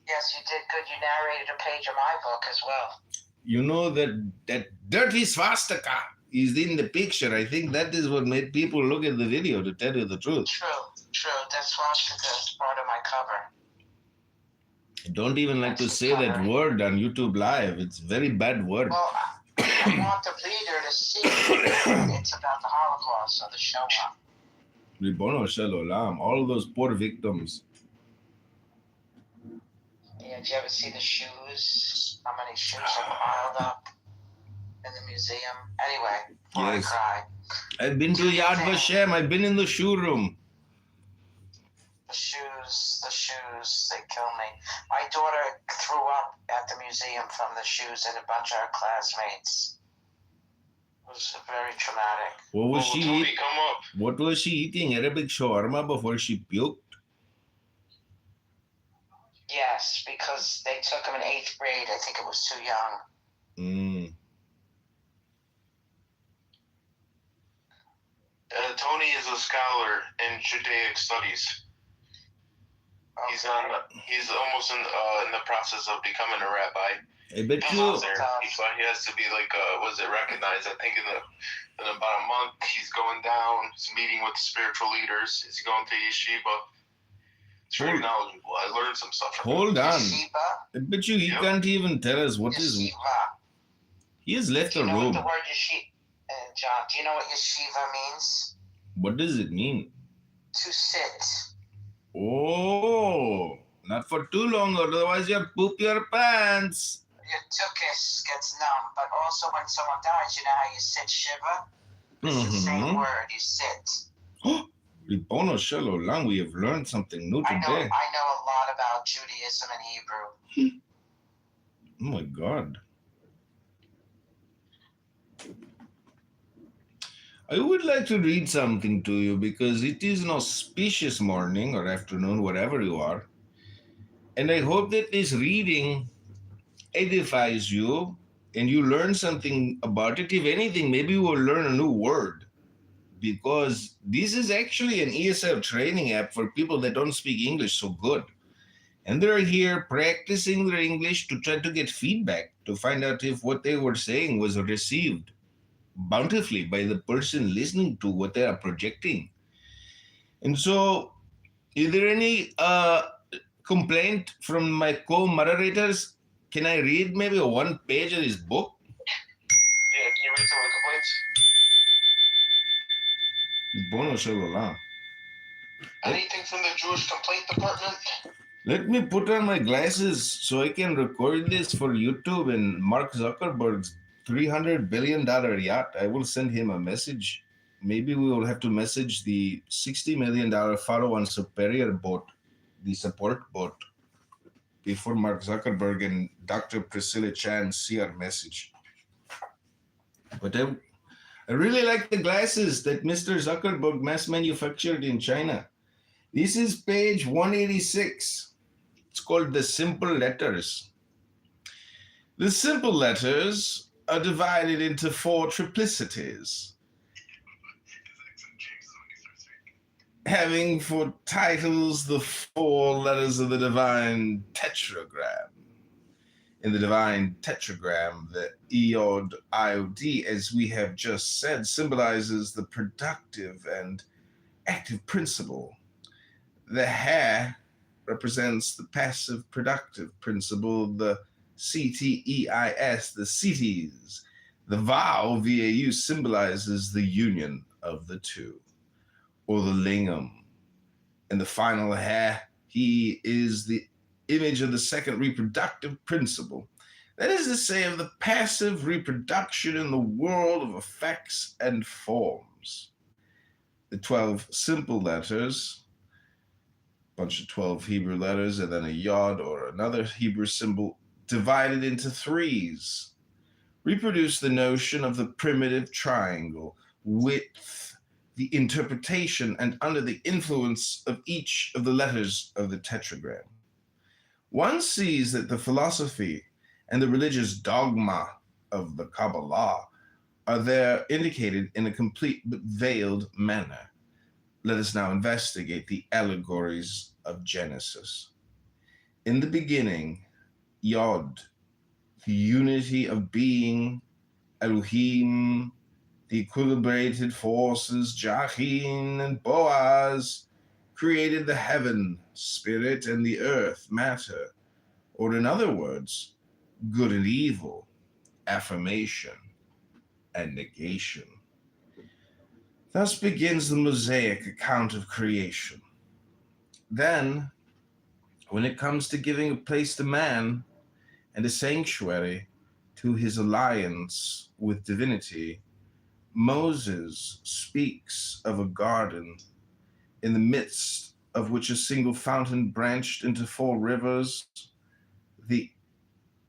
Yes, you did good. You narrated a page of my book as well. You know that dirty swastika is in the picture. I think that is what made people look at the video, to tell you the truth. True. That swastika is part of my cover. I don't even like to say that word on YouTube Live. It's a very bad word. Well, I want the reader to see it's about the Holocaust, so the show up. Ribono shel olam. All those poor victims. Yeah, did you ever see the shoes? How many shoes are piled up in the museum? Anyway, before I cry. I've been to Yad Vashem. I've been in the shoe room. The shoes, they kill me. My daughter threw up at the museum from the shoes and a bunch of her classmates. It was very traumatic. What was she eating? What was she eating? Arabic shawarma before she puked? Yes, because they took him in 8th grade. I think it was too young. Tony is a scholar in Judaic studies. Okay. He's almost in the process of becoming a rabbi. I bet you. He has to be recognized? I think in about a month he's going down. He's meeting with spiritual leaders. He's going to yeshiva. It's very knowledgeable. I learned some stuff from him. Hold on. Yeshiva? I bet you he can't even tell us what is. He has left the room. Do you know what the word yeshiva, John? Do you know what yeshiva means? What does it mean? To sit. Oh, not for too long, otherwise you'll poop your pants. Your tuchus gets numb, but also when someone dies, you know how you sit shiva? It's the same word, you sit. Ribono shel olam, we have learned something new today. I know a lot about Judaism and Hebrew. Oh my God. I would like to read something to you because it is an auspicious morning or afternoon, wherever you are. And I hope that this reading edifies you and you learn something about it. If anything, maybe you will learn a new word, because this is actually an ESL training app for people that don't speak English so good. And they're here practicing their English to try to get feedback, to find out if what they were saying was received bountifully by the person listening to what they are projecting. And so, is there any complaint from my co-moderators? Can I read maybe one page of this book? Yeah, can you read some of the complaints? Bono shel olam. Anything from the Jewish complaint department? Let me put on my glasses so I can record this for YouTube and Mark Zuckerberg's $300 billion yacht. I will send him a message. Maybe we will have to message the $60 million follow-on Superior boat, the support boat, before Mark Zuckerberg and Dr. Priscilla Chan see our message. But I really like the glasses that Mr. Zuckerberg mass manufactured in China. This is page 186. It's called the simple letters. The simple letters are divided into 4 triplicities, having for titles the 4 letters of the divine tetragram. In the divine tetragram, the Iod Iod, as we have just said, symbolizes the productive and active principle. The Ha represents the passive productive principle, the CTEIS, the cities. The Vau, VAU, symbolizes the union of the two, or the lingam. And the final Ha, he is the image of the second reproductive principle. That is to say, of the passive reproduction in the world of effects and forms. The 12 simple letters, bunch of 12 Hebrew letters, and then a yod or another Hebrew symbol divided into 3s, reproduce the notion of the primitive triangle with the interpretation and under the influence of each of the letters of the tetragram. One sees that the philosophy and the religious dogma of the Kabbalah are there indicated in a complete but veiled manner. Let us now investigate the allegories of Genesis. In the beginning, Yod, the unity of being, Elohim, the equilibrated forces, Jachin and Boaz, created the heaven, spirit, and the earth, matter, or in other words, good and evil, affirmation and negation. Thus begins the Mosaic account of creation. Then, when it comes to giving a place to man and a sanctuary to his alliance with divinity, Moses speaks of a garden in the midst of which a single fountain branched into 4 rivers, the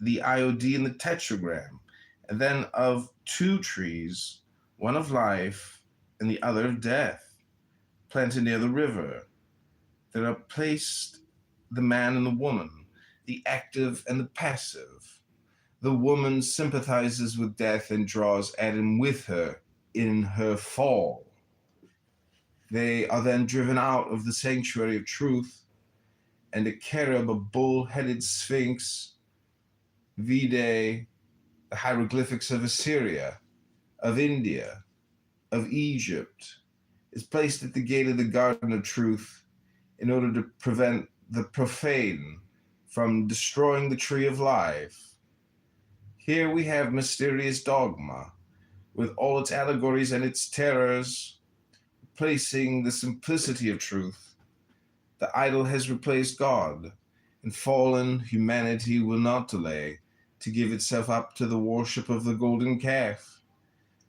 IOD and the tetragram, and then of 2 trees, one of life and the other of death, planted near the river. There are placed the man and the woman, the active and the passive. The woman sympathizes with death and draws Adam with her in her fall. They are then driven out of the sanctuary of truth, and a cherub, a bull-headed sphinx, vide the hieroglyphics of Assyria, of India, of Egypt, is placed at the gate of the garden of truth in order to prevent the profane from destroying the tree of life. Here we have mysterious dogma, with all its allegories and its terrors, replacing the simplicity of truth. The idol has replaced God, and fallen humanity will not delay to give itself up to the worship of the golden calf.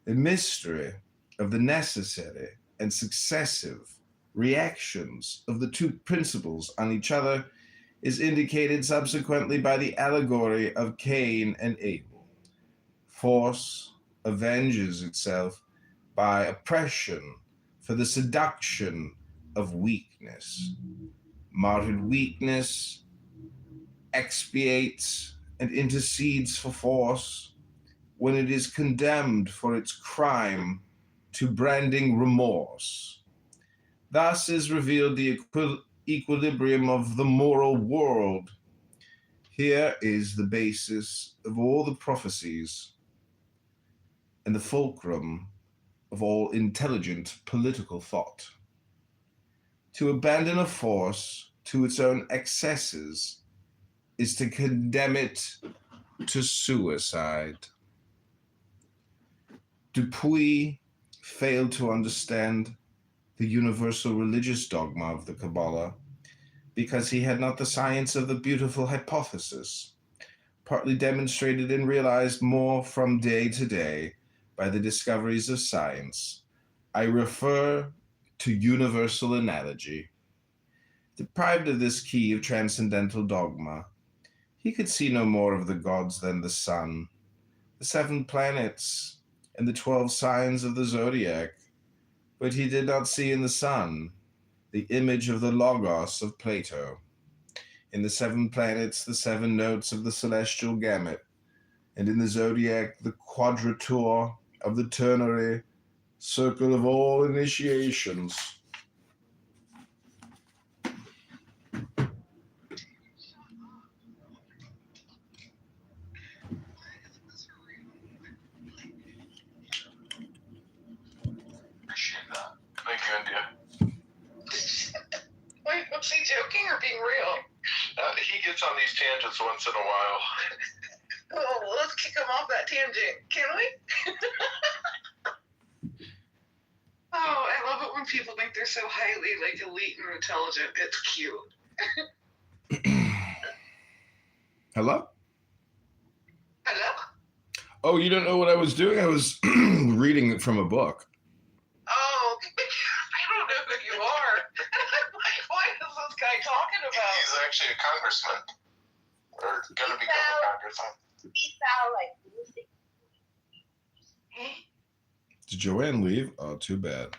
The mystery of the necessary and successive reactions of the 2 principles on each other is indicated subsequently by the allegory of Cain and Abel. Force avenges itself by oppression for the seduction of weakness. Martyred weakness expiates and intercedes for force when it is condemned for its crime to branding remorse. Thus is revealed the equilibrium of the moral world. Here is the basis of all the prophecies and the fulcrum of all intelligent political thought. To abandon a force to its own excesses is to condemn it to suicide. Dupuy failed to understand the universal religious dogma of the Kabbalah because he had not the science of the beautiful hypothesis, partly demonstrated and realized more from day to day by the discoveries of science. I refer to universal analogy. Deprived of this key of transcendental dogma, he could see no more of the gods than the sun, the 7 planets, and the 12 signs of the zodiac, but he did not see in the sun the image of the Logos of Plato, in the 7 planets the 7 notes of the celestial gamut, and in the zodiac the quadrature of the ternary circle of all initiations. Appreciate that. Thank you, India. Wait, was he joking or being real? He gets on these tangents once in a while. Well, let's kick him off that tangent, can we? Oh, I love it when people think they're so highly like elite and intelligent. It's cute. Hello? Hello? Oh, you don't know what I was doing? I was reading it from a book. Oh, I don't know who you are. Like, what is this guy talking about? He's actually a congressman. Or gonna become a congressman. He sound like music. Did Joanne leave? Oh, too bad.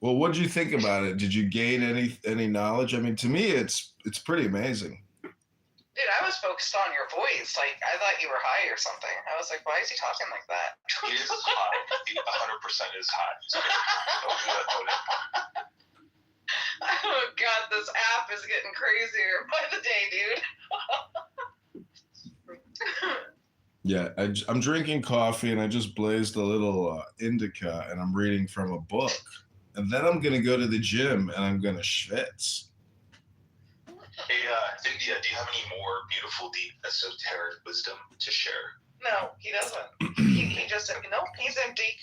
Well, what did you think about it? Did you gain any knowledge? I mean, to me, it's pretty amazing. Dude, I was focused on your voice. Like, I thought you were high or something. I was like, why is he talking like that? He is high. He 100% is high. So don't do that to him. Oh, God, this app is getting crazier by the day, dude. Yeah, I'm drinking coffee and I just blazed a little indica and I'm reading from a book. And then I'm going to go to the gym and I'm going to schwitz. Hey, India, do you have any more beautiful, deep, esoteric wisdom to share? No, he doesn't. He just, no, he's empty.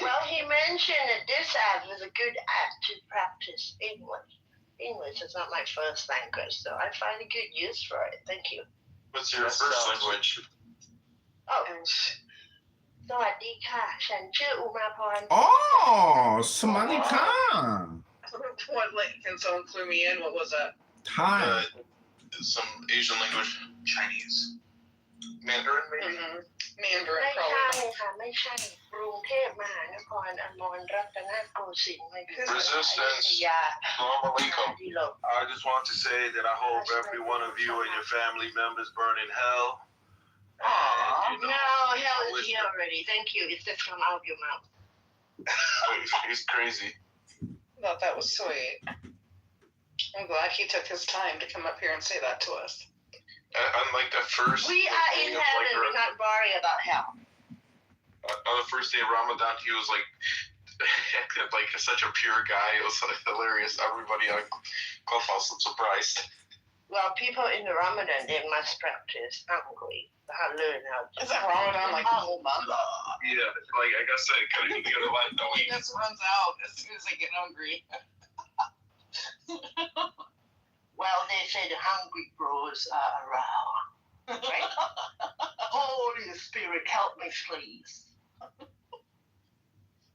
Well, he mentioned that this app is a good app to practice English. English is not my first language, so I find a good use for it. Thank you. What's your first language? Oh, สวัสดีค่ะ ฉันชื่ออุมาพร Oh, Samadika. What, like, can someone clue me in? What was that? Thai. Some Asian language. Chinese. Mandarin, maybe? Mandarin, ไม่ probably. ใช่ค่ะไม่ใช่กรุงเทพมหานครอมรรัตนโกสินทร์ไม่ใช่ Resistance. อยุธยา Assalamu alaikum. ที่หลบ I just want to say that I hope every one of you and your family members burn in hell. Aw, no, hell is here already. Thank you. It's just come out of your mouth. He's crazy. I thought that was sweet. I'm glad he took his time to come up here and say that to us. Unlike the first. We are in heaven. We're not worried about hell. On the first day of Ramadan, he was like such a pure guy. It was hilarious. Everybody on Clubhouse was surprised. Well, people in the Ramadan, they must practice hungry. Learn how to. Is that Ramadan like the whole month? Yeah, like I guess I kind of get a lot of He just runs out as soon as I get hungry. Well, they say the hungry bros are around. Right? Holy Spirit, help me, please.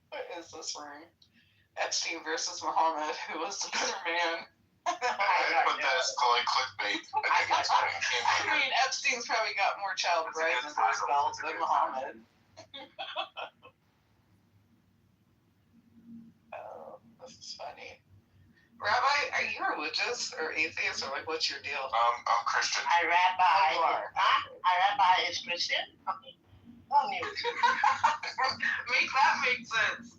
What is this room? Epstein versus Muhammad. Who was the better man? But that's like clickbait. I think that's what it came I mean, Epstein's probably got more child brides in his belt than Muhammad. Oh, this is funny. Rabbi, are you religious or atheist or like what's your deal? I'm Christian. A rabbi. A rabbi is Christian? Okay. Oh, no. Make that make sense.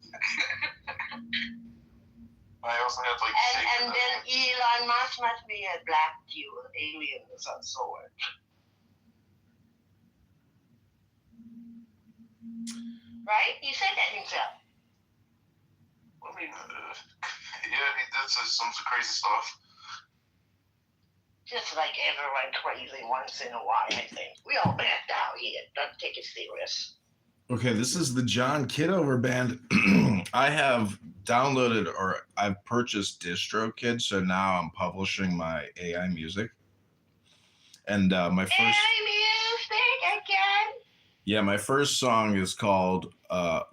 I also have like. And then Elon Musk must be a black Jew, alien of some sort. Right? He said that himself. I mean, yeah, he did say some crazy stuff. Just like everyone crazy once in a while, I think. We all backed out here. Don't take it serious. Okay, this is the John Kitover band. I have downloaded or I've purchased DistroKid, so now I'm publishing my AI music. And my first AI music again? Yeah, my first song is called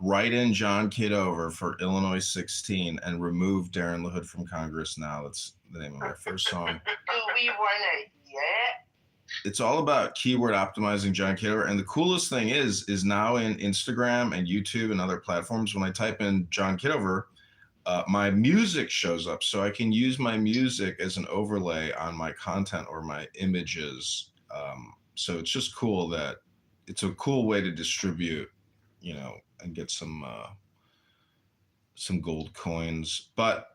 Write in John Kitover for Illinois 16 and Remove Darren LaHood from Congress Now. That's the name of my first song. Do we want to yet? it's all about keyword optimizing John Kitover. And the coolest thing is now in Instagram and YouTube and other platforms, when I type in John Kitover, my music shows up. So I can use my music as an overlay on my content or my images. So it's just cool that it's a cool way to distribute, and get some gold coins. But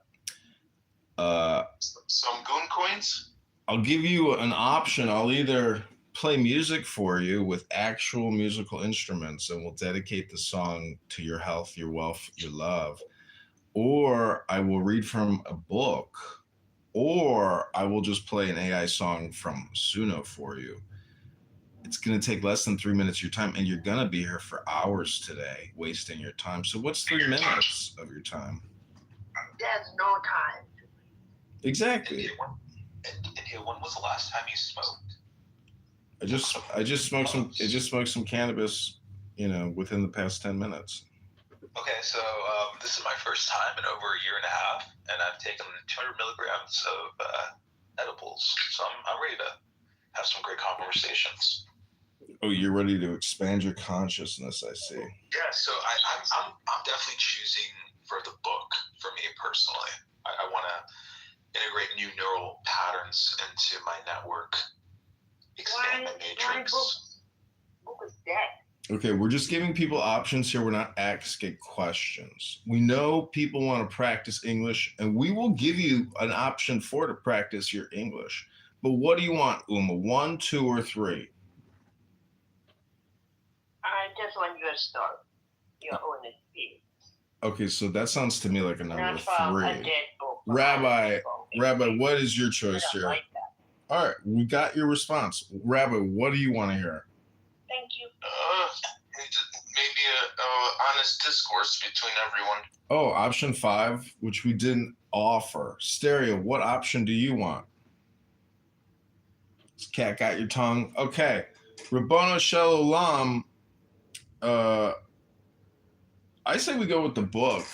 some goon coins. I'll give you an option. I'll either play music for you with actual musical instruments, and we'll dedicate the song to your health, your wealth, your love, or I will read from a book, or I will just play an AI song from Suno for you. It's going to take less than 3 minutes of your time, and you're going to be here for hours today, wasting your time. So what's 3 minutes of your time? There's no time. Exactly. India, when was the last time you smoked? I just smoked some cannabis, within the past 10 minutes. Okay, so this is my first time in over a year and a half, and I've taken 200 milligrams of edibles. So I'm ready to have some great conversations. Oh, you're ready to expand your consciousness, I see. Yeah, so I'm definitely choosing for the book for me personally. I want to integrate new neural patterns into my network, expand the matrix. Book is dead. Okay, we're just giving people options here. We're not asking questions. We know people want to practice English, and we will give you an option to practice your English. But what do you want, Uma? 1, 2, or 3? I just want your story, your own experience. Okay, so that sounds to me like a number Not from 3. a dead book. Rabbi, what is your choice I don't here? like that. All right, we got your response. Rabbi, what do you want to hear? Thank you. Maybe a honest discourse between everyone. Oh, option 5, which we didn't offer. Stereo, what option do you want? This cat got your tongue. Okay. Rabbano Shalom. I say we go with the book,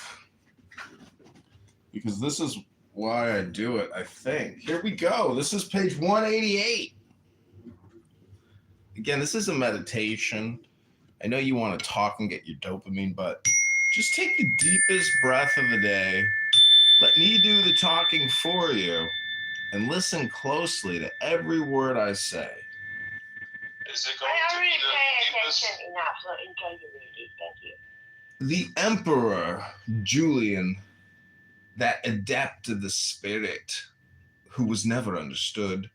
because this is why I do it, I think. Here we go. This is page 188. Again, this is a meditation. I know you want to talk and get your dopamine, but just take the deepest breath of the day. Let me do the talking for you, and listen closely to every word I say. Is it going I already to be pay the deepest? attention enough, so enjoy the reading. Thank you. The Emperor Julian, that adept of the spirit who was never understood,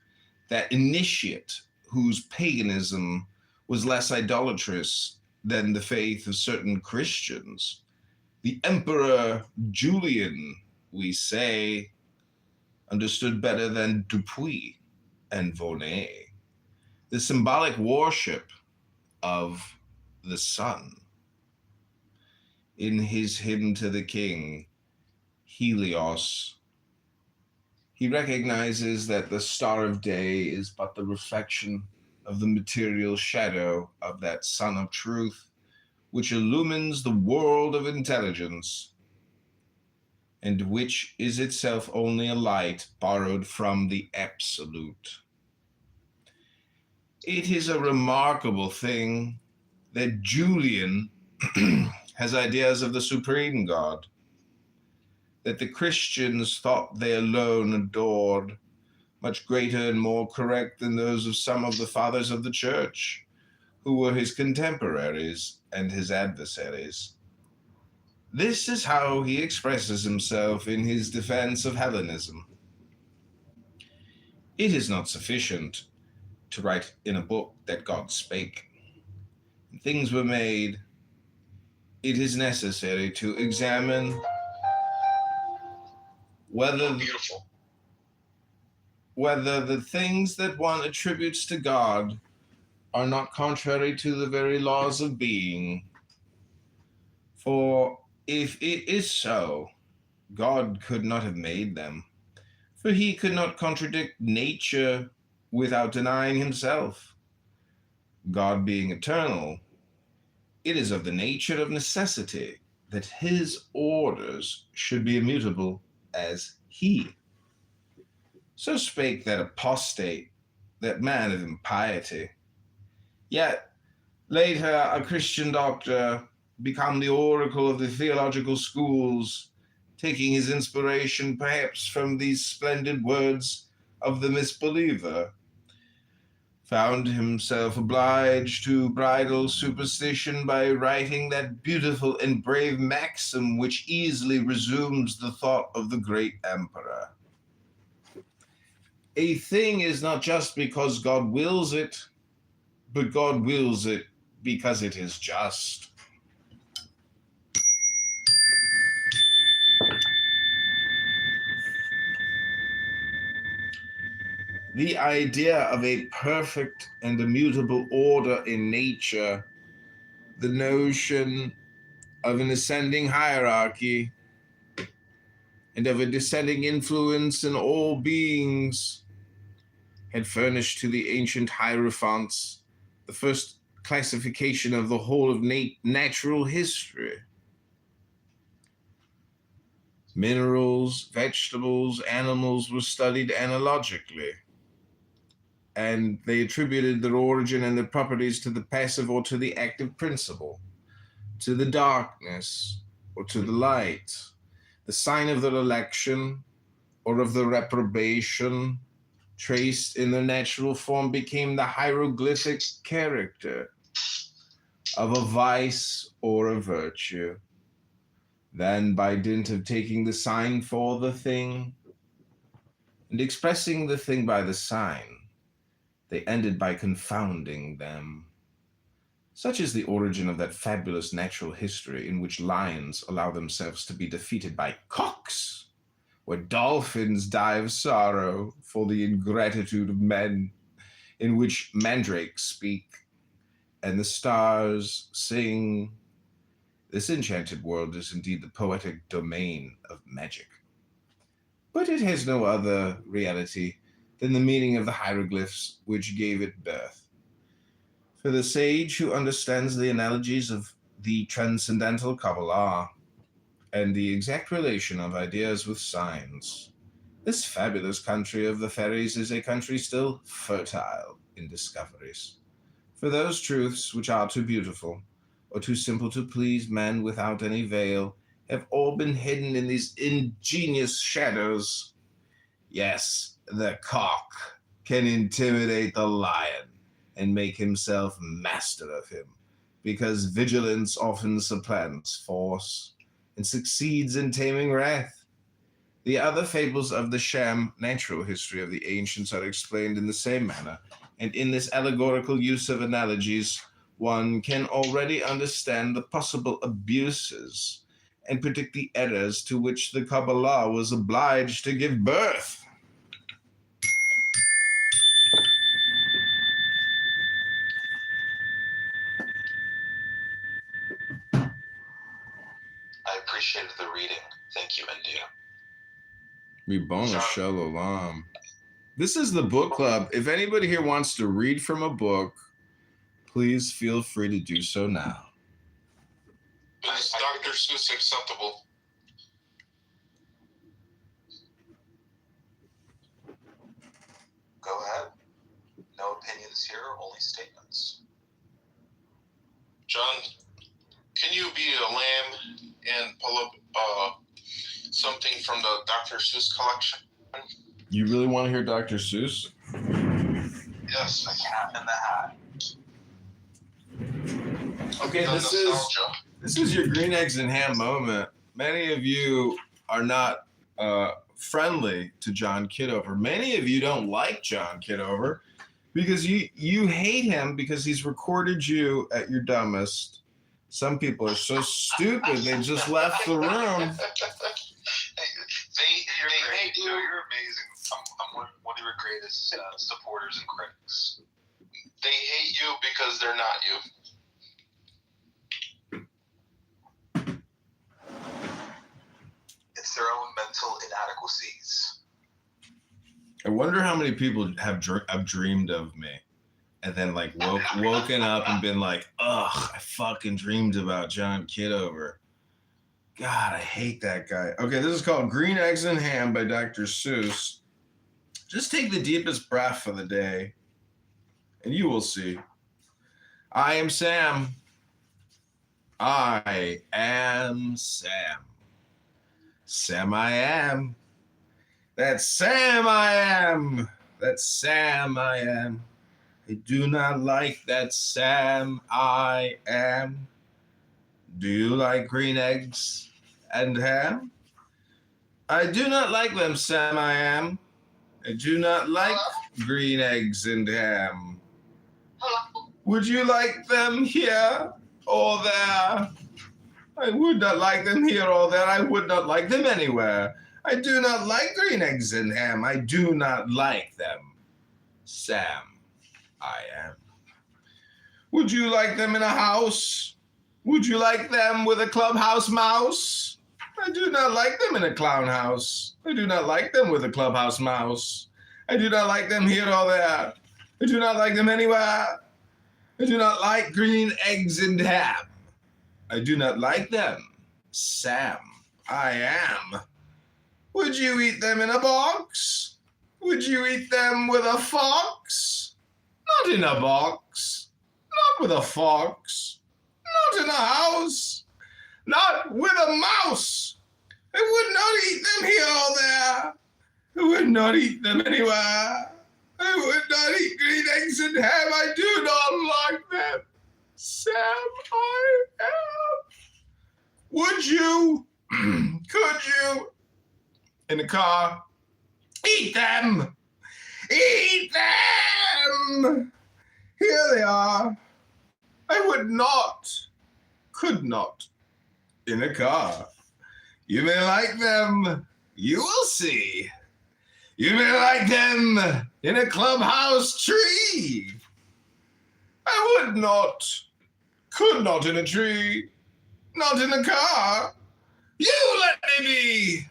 that initiate whose paganism was less idolatrous than the faith of certain Christians. The Emperor Julian, we say, understood better than Dupuy and Volney the symbolic worship of the sun. In his hymn to the king, Helios, he recognizes that the star of day is but the reflection of the material shadow of that sun of truth, which illumines the world of intelligence, and which is itself only a light borrowed from the absolute. It is a remarkable thing that Julian has ideas of the supreme God, that the Christians thought they alone adored, much greater and more correct than those of some of the fathers of the church, who were his contemporaries and his adversaries. This is how he expresses himself in his defense of Hellenism. It is not sufficient to write in a book that God spake. Things were made. It is necessary to examine whether the things that one attributes to God are not contrary to the very laws of being. For if it is so, God could not have made them, for he could not contradict nature without denying himself. God being eternal, it is of the nature of necessity that his orders should be immutable as he. So spake that apostate that man of impiety. Yet, later, a Christian doctor become the oracle of the theological schools, taking his inspiration perhaps from these splendid words of the misbeliever, found himself obliged to bridle superstition by writing that beautiful and brave maxim which easily resumes the thought of the great emperor. A thing is not just because God wills it, but God wills it because it is just. The idea of a perfect and immutable order in nature, the notion of an ascending hierarchy and of a descending influence in all beings, had furnished to the ancient hierophants the first classification of the whole of natural history. Minerals, vegetables, animals were studied analogically, and they attributed their origin and their properties to the passive or to the active principle, to the darkness or to the light. The sign of their election or of their reprobation, traced in their natural form, became the hieroglyphic character of a vice or a virtue. Then, by dint of taking the sign for the thing and expressing the thing by the sign, they ended by confounding them. Such is the origin of that fabulous natural history in which lions allow themselves to be defeated by cocks, where dolphins die of sorrow for the ingratitude of men, in which mandrakes speak and the stars sing. This enchanted world is indeed the poetic domain of magic. But it has no other reality than the meaning of the hieroglyphs which gave it birth. For the sage who understands the analogies of the transcendental Kabbalah and the exact relation of ideas with signs, this fabulous country of the fairies is a country still fertile in discoveries. For those truths which are too beautiful or too simple to please men without any veil have all been hidden in these ingenious shadows. Yes, the cock can intimidate the lion and make himself master of him, because vigilance often supplants force and succeeds in taming wrath. The other fables of the sham natural history of the ancients are explained in the same manner, and in this allegorical use of analogies, one can already understand the possible abuses and predict the errors to which the Kabbalah was obliged to give birth. I appreciated the reading. Thank you, India. Ribona Shalom. This is the book club. If anybody here wants to read from a book, please feel free to do so now. Is Dr. Seuss acceptable? Go ahead. No opinions here, only statements. John, can you be a lamb and pull up something from the Dr. Seuss collection? You really want to hear Dr. Seuss? Yes, a cat in the hat. Okay, this is your green eggs and ham moment. Many of you are not friendly to John Kitover. Many of you don't like John Kitover because you hate him because he's recorded you at your dumbest. Some people are so stupid they just left the room. They hate you. You're amazing. I'm one of your greatest supporters and critics. They hate you because they're not you. It's their own mental inadequacies. I wonder how many people have dreamed of me and then like woken up and been like, ugh, I fucking dreamed about John Kitover. God, I hate that guy. Okay, this is called Green Eggs and Ham by Dr. Seuss. Just take the deepest breath for the day and you will see. I am Sam. I am Sam. Sam I am. That's Sam I am. That's Sam I am. I do not like that Sam I am. Do you like green eggs and ham? I do not like them, Sam I am. I do not like green eggs and ham. Would you like them here or there? I would not like them here or there. I would not like them anywhere. I do not like green eggs and ham. I do not like them. Sam, I am. Would you like them in a house? Would you like them with a clubhouse mouse? I do not like them in a clown house. I do not like them with a clubhouse mouse. I do not like them here or there. I do not like them anywhere. I do not like green eggs and ham. I do not like them. Sam, I am. Would you eat them in a box? Would you eat them with a fox? Not in a box. Not with a fox. Not in a house. Not with a mouse. I would not eat them here or there. I would not eat them anywhere. I would not eat green eggs and ham. I do not like them. Sam, I am. Would you, could you, in the car, eat them? Eat them! Here they are. I would not, could not, in a car. You may like them. You will see. You may like them in a clubhouse tree. I would not, could not in a tree. Not in a car. You let me be.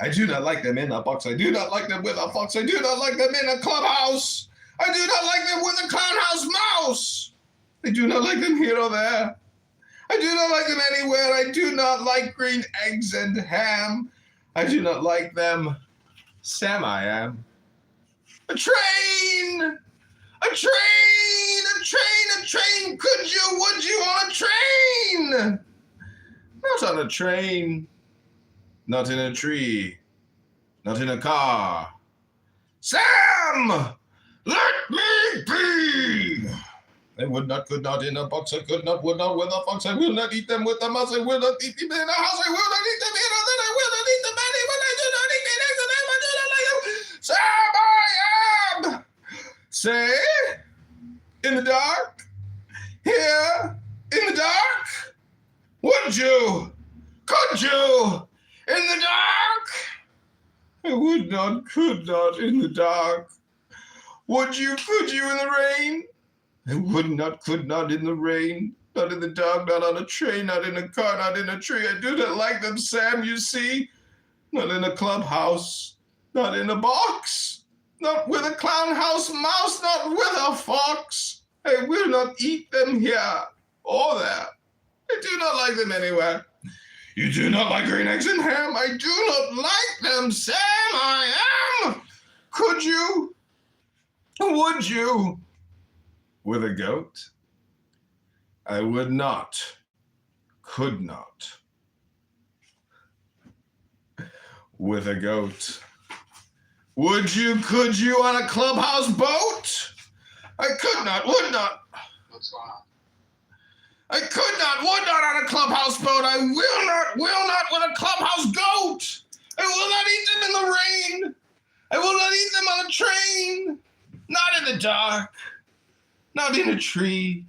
I do not like them in a box. I do not like them with a fox. I do not like them in a clubhouse. I do not like them with a clownhouse mouse. I do not like them here or there. I do not like them anywhere. I do not like green eggs and ham. I do not like them. Sam I am. A train! A train! A train! A train! Could you, would you on a train? Not on a train. Not in a tree. Not in a car. Sam! Let me be! I would not, could not in a box. I could not, would not with a fox. I will not eat them with a mouse. I will not eat them in a house. I will not eat them here or there. I will not eat them anywhere. I do not eat green eggs and ham. I do not like them. Sam I am! Say, in the dark, here, in the dark, would you, could you, in the dark? I would not, could not, in the dark. Would you, could you, in the rain? I would not, could not, in the rain. Not in the dark, not on a train, not in a car, not in a tree. I do not like them, Sam, you see. Not in a clubhouse, not in a box. Not with a clown house mouse, not with a fox. I will not eat them here or there. I do not like them anywhere. You do not like green eggs and ham. I do not like them, Sam, I am. Could you? Would you? With a goat? I would not. Could not. With a goat. Would you, could you on a clubhouse boat? I could not, would not. What's going on? I could not, would not on a clubhouse boat. I will not with a clubhouse goat. I will not eat them in the rain. I will not eat them on a train. Not in the dark. Not in a tree.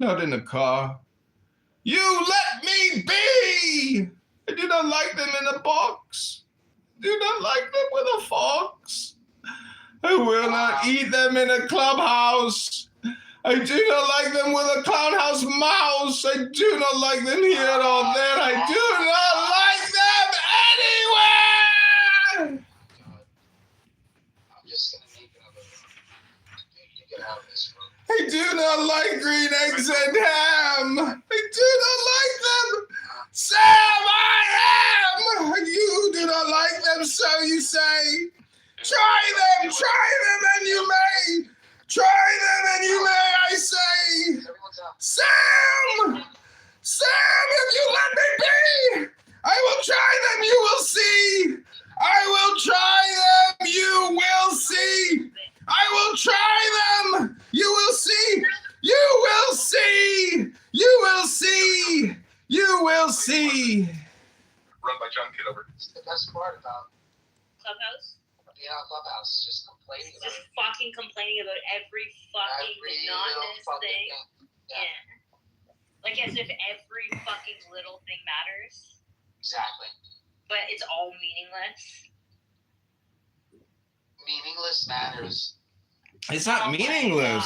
Not in a car. You let me be. I do not like them in a box. Do not like them with a fox. I will not eat them in a clubhouse. I do not like them with a clownhouse mouse. I do not like them here or there. I do not like them anywhere. I'm just gonna make another. You get out of this room. I do not like green eggs and ham. I do not like them. Sam, I am. You do not like them, so you say. Try them, and you may. Try them and you may, I say. Sam! Sam, if you let me be, I will try them, you will see. I will try them, you will see. I will try them, you will see. You will see. You will see. You will see. Run by John Kitover. It's the best part about Clubhouse? being on Clubhouse, just complaining about Just fucking complaining about every fucking monotonous thing. Yeah. Like as if every fucking little thing matters. Exactly. But it's all meaningless. Meaningless matters. It's not meaningless.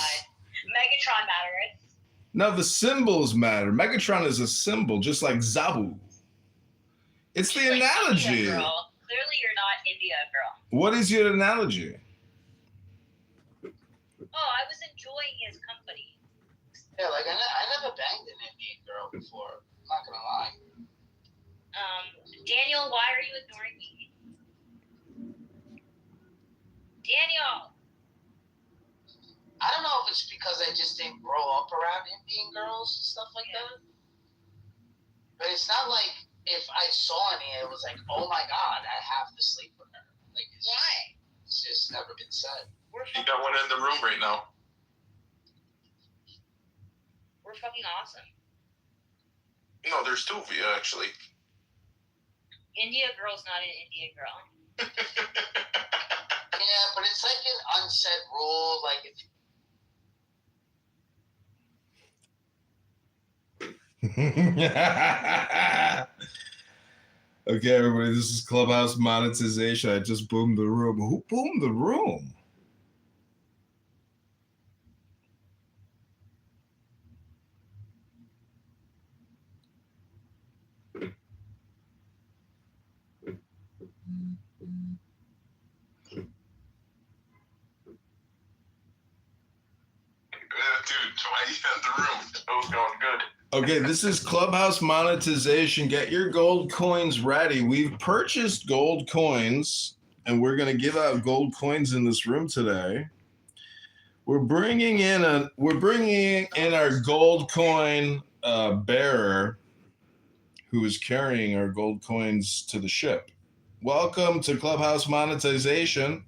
Megatron matters. No, the symbols matter. Megatron is a symbol, just like Zabu. It's the Like analogy. India girl. Clearly you're not India girl. What is your analogy? Oh, I was enjoying his company. Yeah, like I never banged an Indian girl before. I'm not gonna lie. Daniel, why are you ignoring me? Daniel! I don't know if it's because I just didn't grow up around Indian girls and stuff like that. But it's not like if I saw any, it was like, oh my god, I have to sleep with her. Like, it's just never been said. You got one in the room right now. We're fucking awesome. No, there's two of you actually. India girl's not an India girl. Yeah, but it's like an unsaid rule. Like, if Okay, everybody, this is Clubhouse monetization. I just boomed the room. Who boomed the room? Dude, why you in the room? It was going good. Okay, this is Clubhouse monetization. Get your gold coins ready. We've purchased gold coins, and we're going to give out gold coins in this room today. We're bringing in our gold coin bearer, who is carrying our gold coins to the ship. Welcome to Clubhouse monetization,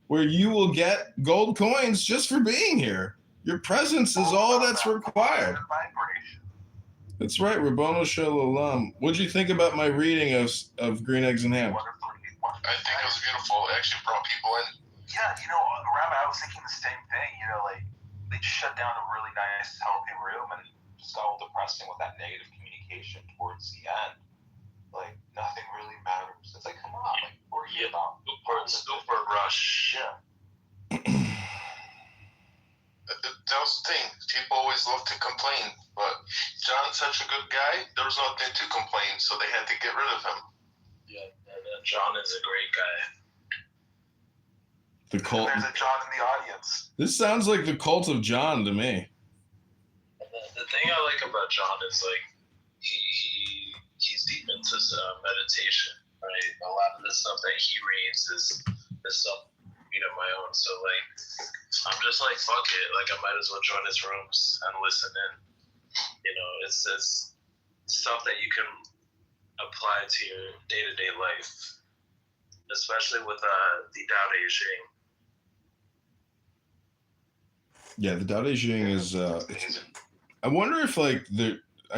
where you will get gold coins just for being here. Your presence is all that's required. That's right, Rabono Shalom. What'd you think about my reading of Green Eggs and Ham? I think it was beautiful. It actually brought people in. Yeah, Rama, I was thinking the same thing. Like they shut down a really nice, healthy room and just got all depressing with that negative communication towards the end. Like nothing really matters. It's like, come on, like what are you about? Super rush. Yeah. That was the thing. People always love to complain, but John's such a good guy. There was nothing to complain, so they had to get rid of him. Yeah, and John is a great guy. The cult. There's a John in the audience. This sounds like the cult of John to me. The thing I like about John is like he's deep into meditation, right? A lot of the stuff that he reads is stuff my own. So like I'm just like fuck it. Like I might as well join his rooms and listen in. It's stuff that you can apply to your day-to-day life, especially with the Tao Te Ching. Yeah, the Tao Te Ching is. I wonder if I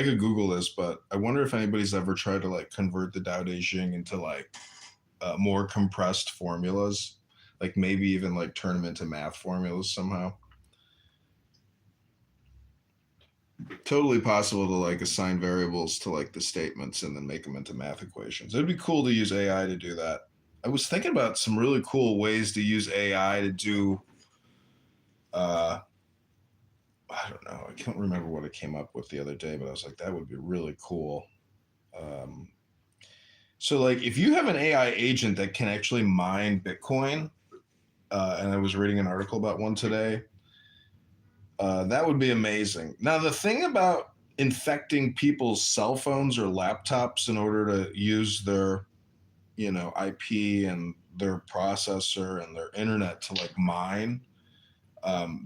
could Google this, but I wonder if anybody's ever tried to convert the Tao Te Ching into more compressed formulas, maybe even turn them into math formulas somehow. Totally possible to assign variables to the statements and then make them into math equations. It'd be cool to use AI to do that. I was thinking about some really cool ways to use AI to do. I don't know. I can't remember what I came up with the other day, but I was like, that would be really cool. So if you have an AI agent that can actually mine Bitcoin, and I was reading an article about one today, that would be amazing. Now, the thing about infecting people's cell phones or laptops in order to use their, IP and their processor and their internet to mine,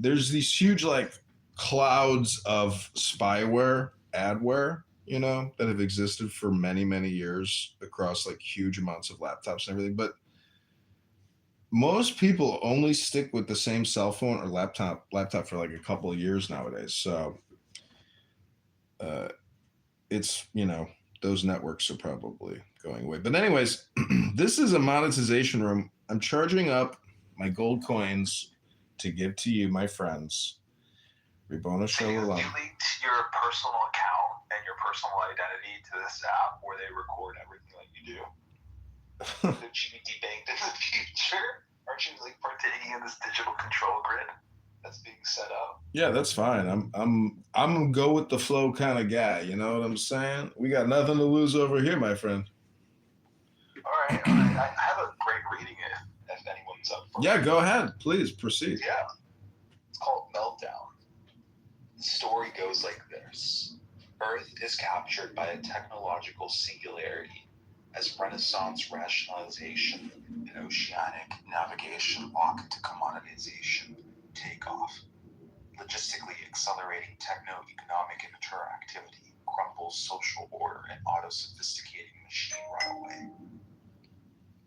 there's these huge like clouds of spyware, adware, that have existed for many, many years across like huge amounts of laptops and everything. But most people only stick with the same cell phone or laptop for like a couple of years nowadays. So it's, those networks are probably going away. But anyways, this is a monetization room. I'm charging up my gold coins to give to you, my friends. Ribona So show you alone. linked your personal account and your personal identity to this app where they record everything that you do. Should you be debanked in the future? Aren't you like partaking in this digital control grid that's being set up? Yeah, that's fine. I'm a go with the flow kind of guy. You know what I'm saying? We got nothing to lose over here, my friend. All right. I have a great reading if anyone's up for it. Yeah, go ahead. Please proceed. Yeah. It's called Meltdown. The story goes like this. Earth is captured by a technological singularity as Renaissance rationalization and oceanic navigation walk into commoditization, takeoff. Logistically accelerating techno-economic interactivity crumbles social order and auto-sophisticating machine runaway.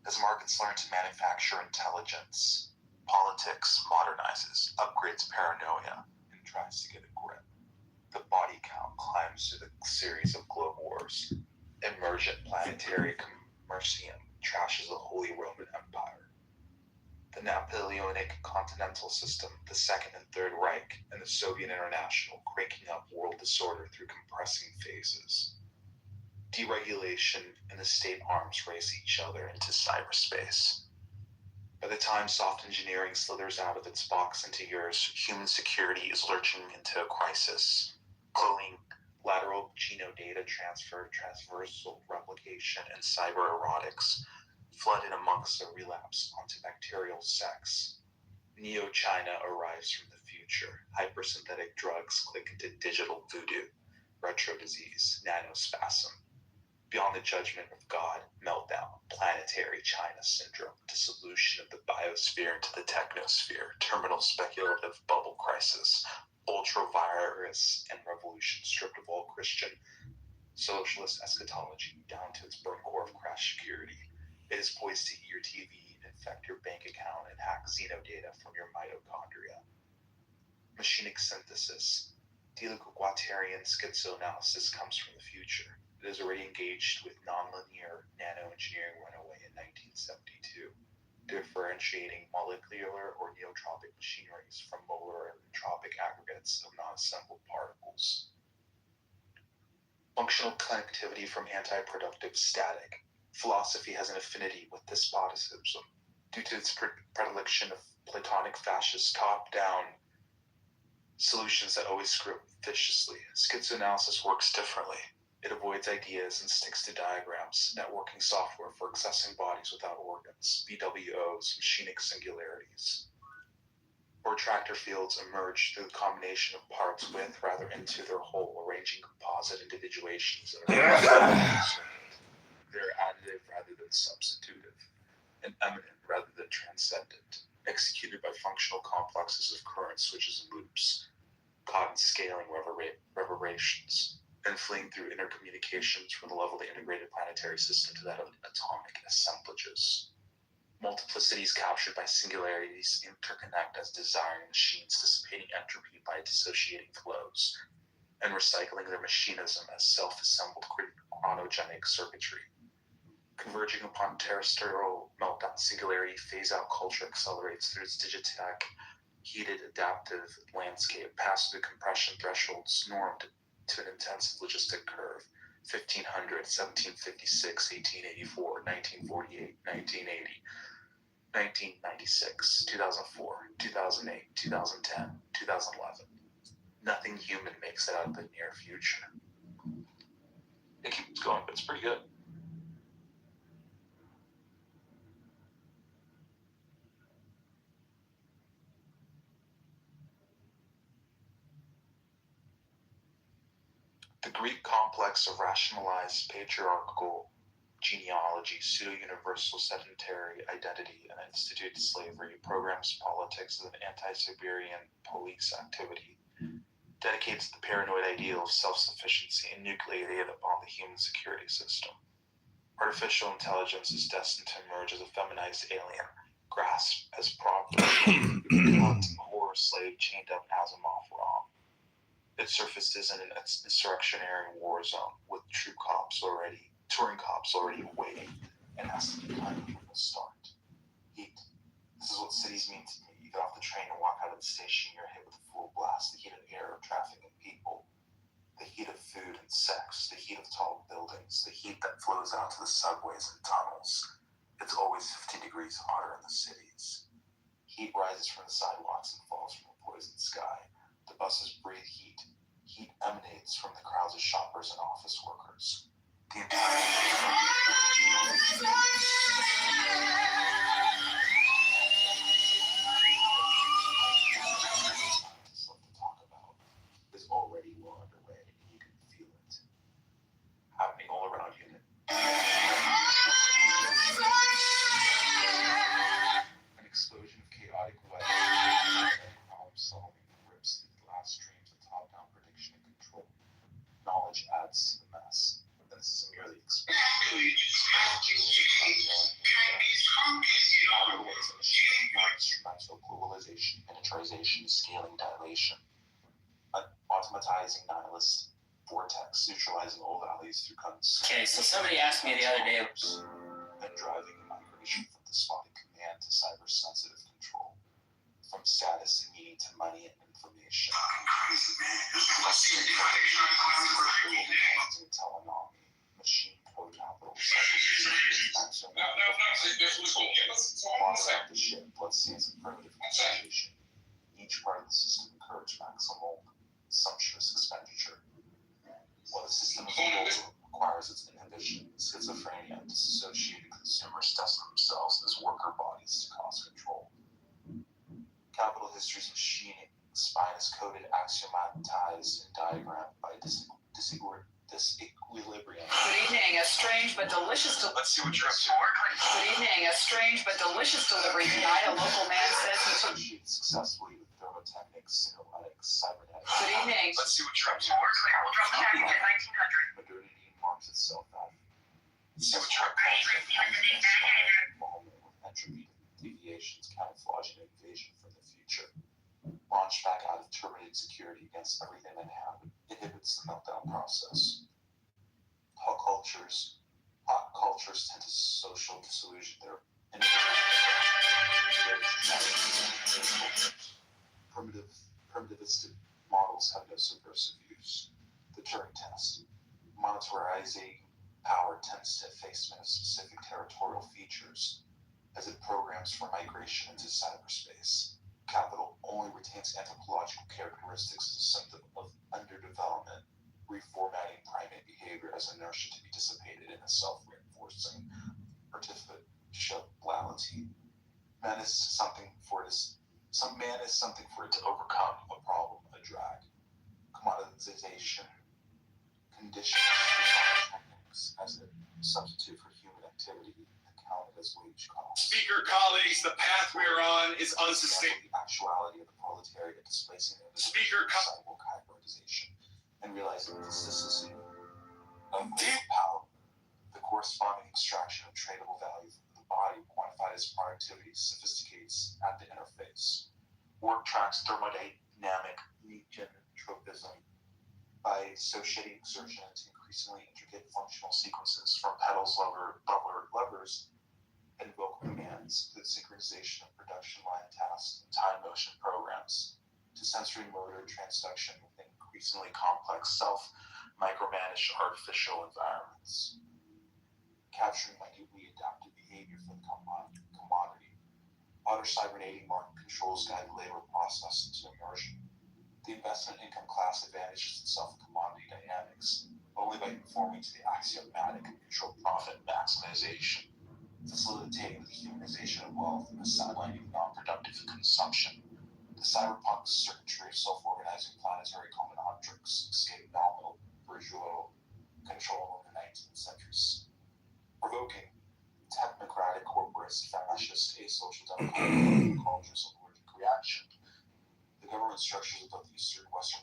As markets learn to manufacture intelligence, politics modernizes, upgrades paranoia, and tries to get a grip. The body count climbs through the series of globe wars. Emergent planetary commercium trashes the Holy Roman Empire. The Napoleonic continental system, the Second and Third Reich, and the Soviet International cranking up world disorder through compressing phases. Deregulation and the state arms race each other into cyberspace. By the time soft engineering slithers out of its box into yours, human security is lurching into a crisis. Cloning, lateral genodata transfer, transversal replication, and cyber erotics flood in amongst a relapse onto bacterial sex. Neo-China arrives from the future. Hypersynthetic drugs click into digital voodoo. Retro disease, nanospasm. Beyond the judgment of God, meltdown, planetary China syndrome, dissolution of the biosphere into the technosphere, terminal speculative bubble crisis, ultra-virus and revolution stripped of all Christian socialist eschatology down to its burnt core of crash security. It is poised to eat your TV, infect your bank account, and hack xenodata from your mitochondria. Machinic synthesis, deliquatarian schizoanalysis comes from the future. It is already engaged with nonlinear nanoengineering runaway in 1972, differentiating molecular or neotropic machineries from molar and entropic aggregates of non-assembled particles. Functional connectivity from anti-productive static. Philosophy has an affinity with despotism due to its predilection of Platonic fascist top-down solutions that always script viciously. Schizoanalysis works differently. It avoids ideas and sticks to diagrams, networking software for accessing bodies without organs, BWOs, machinic singularities. Protractor fields emerge through the combination of parts with, rather into their whole, arranging composite individuations that are they're additive rather than substitutive, and eminent rather than transcendent, executed by functional complexes of current switches and loops, caught in scaling reverberations, and fleeing through intercommunications from the level of the integrated planetary system to that of atomic assemblages. Multiplicities captured by singularities interconnect as desiring machines, dissipating entropy by dissociating flows, and recycling their machinism as self-assembled chronogenic circuitry. Converging upon terrestrial meltdown singularity, phase-out culture accelerates through its digitech, heated adaptive landscape, past through compression thresholds, normed to an intensive logistic curve. 1500, 1756, 1884, 1948, 1980, 1996, 2004, 2008, 2010, 2011. Nothing human makes it out of the near future. It keeps going, but it's pretty good. The Greek complex of rationalized patriarchal genealogy, pseudo-universal sedentary identity, and instituted slavery, programs politics of anti-Siberian police activity, dedicated to the paranoid ideal of self-sufficiency and nucleated upon the human security system. Artificial intelligence is destined to emerge as a feminized alien, grasped as property, horror slave chained up Asimov ROM. It surfaced as an insurrectionary war zone with touring cops already waiting, and has to be kind from the start. Heat. This is what cities mean to me. You get off the train and walk out of the station, you're hit with a full blast, the heat of air, of traffic and people, the heat of food and sex, the heat of tall buildings, the heat that flows out to the subways and tunnels. It's always 50 degrees hotter in the cities. Heat rises from the sidewalks and falls from the poisoned sky. The buses breathe heat. Heat emanates from the crowds of shoppers and office workers. The entire stuff to talk about is already well underway, and you can feel it happening all around you. An explosion of chaotic weather and problem solving rips through the last streams of top-down prediction and control. Knowledge adds to the mess. And this is merely instrumental globalization, miniaturization, scaling, dilation, an automatizing nihilist vortex, neutralizing all values through guns. Okay, so somebody asked me the other day. And driving a migration from despotic command to cyber-sensitive control, from status and needing to money and information. Telenomic, machine code capital, the ship, let's see as a primitive consideration. Each part of the system encourages maximal sumptuous expenditure. While the system as a whole requires its inhibition, schizophrenia, and disassociated consumers test themselves as worker bodies to cause control. Capital history's machining, spine is coded, axiomatized, and diagrammed by disequilibrium. Good evening, a strange but delicious Let's see what you're up to. Good evening, a strange but delicious delivery tonight. A local man says he took successfully with thermotechnics, synoletics, cybernetics. Good evening. Let's see what you're up to. Modernity marks itself out. Let's see what you're up to. Moment with entropy, deviations, camouflage, and invasion from the future. Launch back out of terminated security against everything that happened. Inhibits the meltdown process. Hot cultures tend to social disillusion their primitivistic models have no subversive use. The Turing test. Monetarizing power tends to effacement of specific territorial features as it programs for migration into cyberspace. Capital only retains anthropological characteristics as a symptom of underdevelopment, reformatting primate behavior as inertia to be dissipated in a self-reinforcing artificiality. Man is something for it to overcome a problem, a drag. Commoditization, conditions, as a substitute for human activity, counted as wage costs. Speaker colleagues, the path we are on is unsustainable. The actuality of the proletariat displacing the cyborg hybridization and realizing the necessity of power, the corresponding extraction of tradable value from the body quantified as productivity sophisticates at the interface. Work tracks thermodynamic tropism by associating exertion into increasingly intricate functional sequences from pedals, levers, and vocal commands to the synchronization of production line tasks and time motion programs to sensory motor transduction within increasingly complex self-micromanaged artificial environments. Capturing minutely adaptive behavior for the commodity. Auto-cybernating market controls guide the labor process into immersion. The investment income class advantages itself in commodity dynamics only by conforming to the axiomatic mutual profit maximization, facilitating the humanization of wealth and the sidelining of non-productive consumption. The cyberpunk circuitry of self-organizing planetary combinatorics escape nominal bourgeois control of the 19th centuries. For social democratic cultures of allergic reaction. The government structures of both eastern and western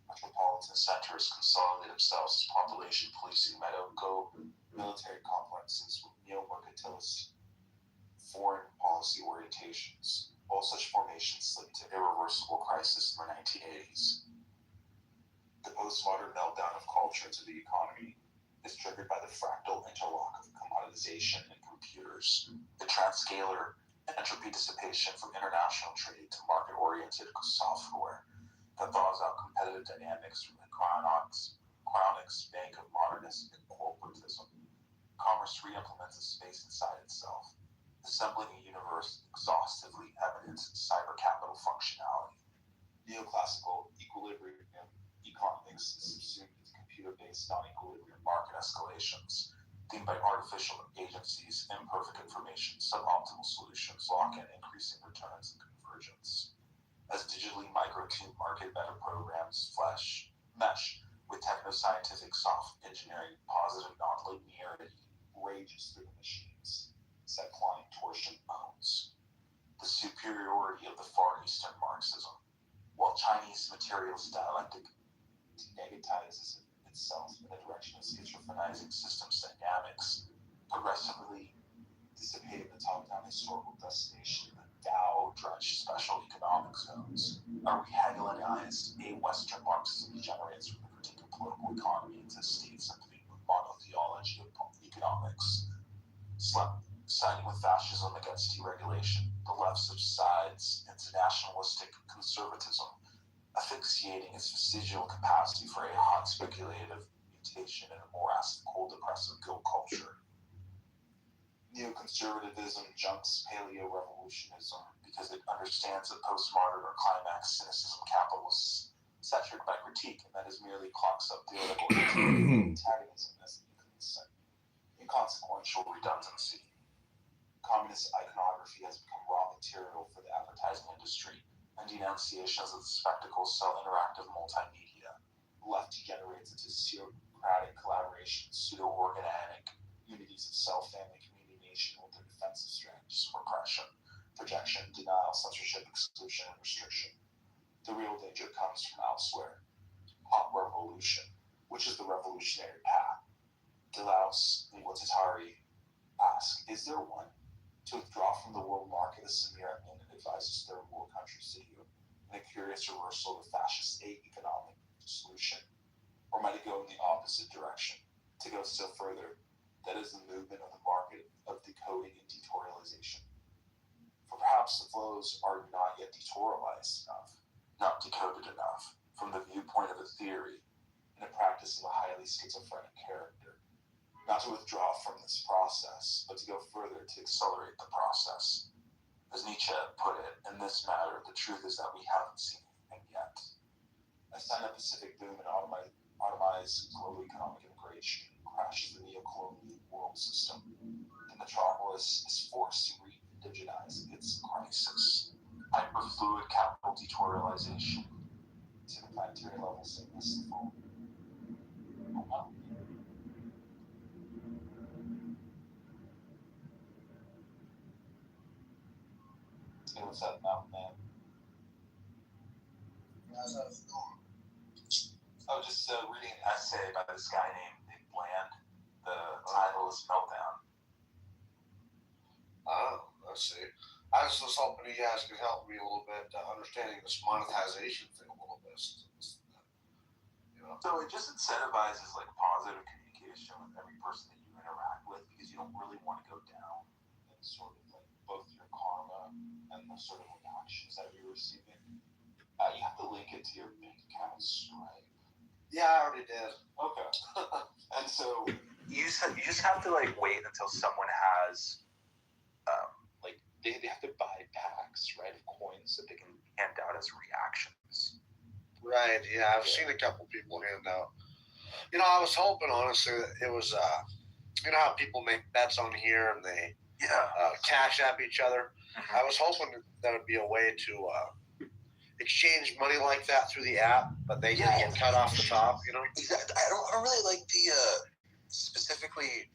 metropolitan centers consolidate themselves as population policing medical military complexes with neo-mercantilist foreign policy orientations. All such formations led to irreversible crisis in the 1980s. The postmodern meltdown of culture into the economy is triggered by the fractal interlock of commoditization and computers, the transscalar entropy dissipation from international trade to market-oriented software that thaws out competitive dynamics from the cryonics bank of modernism and corporatism. Commerce re-implements a space inside itself, assembling a universe exhaustively evident cyber capital functionality. Neoclassical equilibrium economics is subsumed into computer-based non-equilibrium market escalations, themed by artificial agencies, imperfect information, suboptimal solutions, lock-in increasing returns and convergence. As digitally micro-tuned market meta programs mesh with techno-scientific soft engineering, positive non-linearity rages through the machines, cyclonic torsion owns the superiority of the Far Eastern Marxism, while Chinese materials dialectic denegatizes itself in the direction of schizophrenic systems dynamics, progressively dissipating the top-down historical destination of the Dow-drenched special economic zones. A Hegelized a-Western Marxism degenerates from the critique of political economy into state sympathy with monotheology of economics. Siding with fascism against deregulation, the left subsides into nationalistic conservatism, asphyxiating its vestigial capacity for a hot speculative mutation in a morass of cold depressive guilt culture. Neoconservatism jumps paleo-revolutionism because it understands that postmodern or climax cynicism capitalists saturated by critique, and that is merely clocks up theoretical antagonism as inconsequential redundancy. Communist iconography has become raw material for the advertising industry, and denunciations of the spectacle sell interactive multimedia. The left degenerates into Socratic collaboration, pseudo-organic unities of self, family, community, nation with their defensive strategies of repression, projection, denial, censorship, exclusion, and restriction. The real danger comes from elsewhere. Hot revolution, which is the revolutionary path. Delaus Niwatitari ask, is there one? To withdraw from the world market as Samir Amin advises third world countries to do, in a curious reversal of the fascist economic solution? Or might it go in the opposite direction? To go still further, that is the movement of the market of decoding and detorialization. For perhaps the flows are not yet detorialized enough, not decoded enough, from the viewpoint of a theory, and a practice of a highly schizophrenic character. Not to withdraw from this process, but to go further to accelerate the process. As Nietzsche put it, in this matter, the truth is that we haven't seen anything yet. A Sino-Pacific boom and automized global economic integration crashes the neo-colonial world system. The metropolis is forced to re-indigenize its crisis. Hyperfluid capital detorialization to the planetary level sickness. Hey, what's up, Mountain Man? I was just reading an essay by this guy named Nick Bland. The title is Meltdown. Oh, let's see. I was just hoping you guys could help me a little bit understanding this monetization thing a little bit. So it just incentivizes like positive communication with every person that you interact with, because you don't really want to go down and sort of like both your karma and the sort of reactions that you're receiving. You have to link it to your bank account Stripe. Yeah, I already did. Okay. And so you just have to like wait until someone has like they have to buy packs, right, of coins that they can hand out as reactions. Right, yeah, I've seen a couple people hand out. You know, I was hoping honestly that it was you know how people make bets on here and they cash app each other. I was hoping that would be a way to exchange money like that through the app, but they didn't get cut off the top, you know? Exactly. I don't really like the specifically.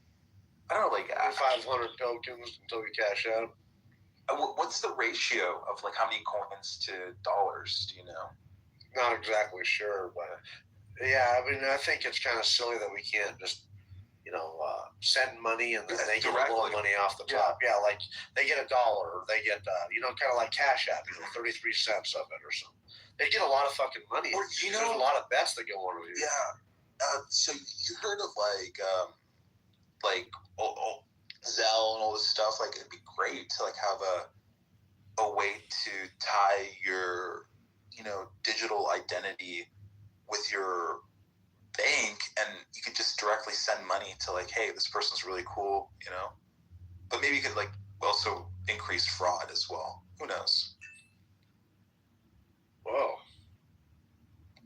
I don't know, like 500 tokens until we cash out. What's the ratio of like how many coins to dollars? Do you know? Not exactly sure, but yeah, I mean, I think it's kind of silly that we can't just, send money and then they get a little money off the top. Yeah, like they get $1 or they get, kind of like Cash App, 33 cents of it or something. They get a lot of fucking money. Or, There's a lot of bets that go on with you. Yeah. So you heard of Zelle and all this stuff? Like, it'd be great to like have a way to tie your, digital identity with your bank, and you could just directly send money to like, hey, this person's really cool, But maybe you could like also increase fraud as well. Who knows? Whoa.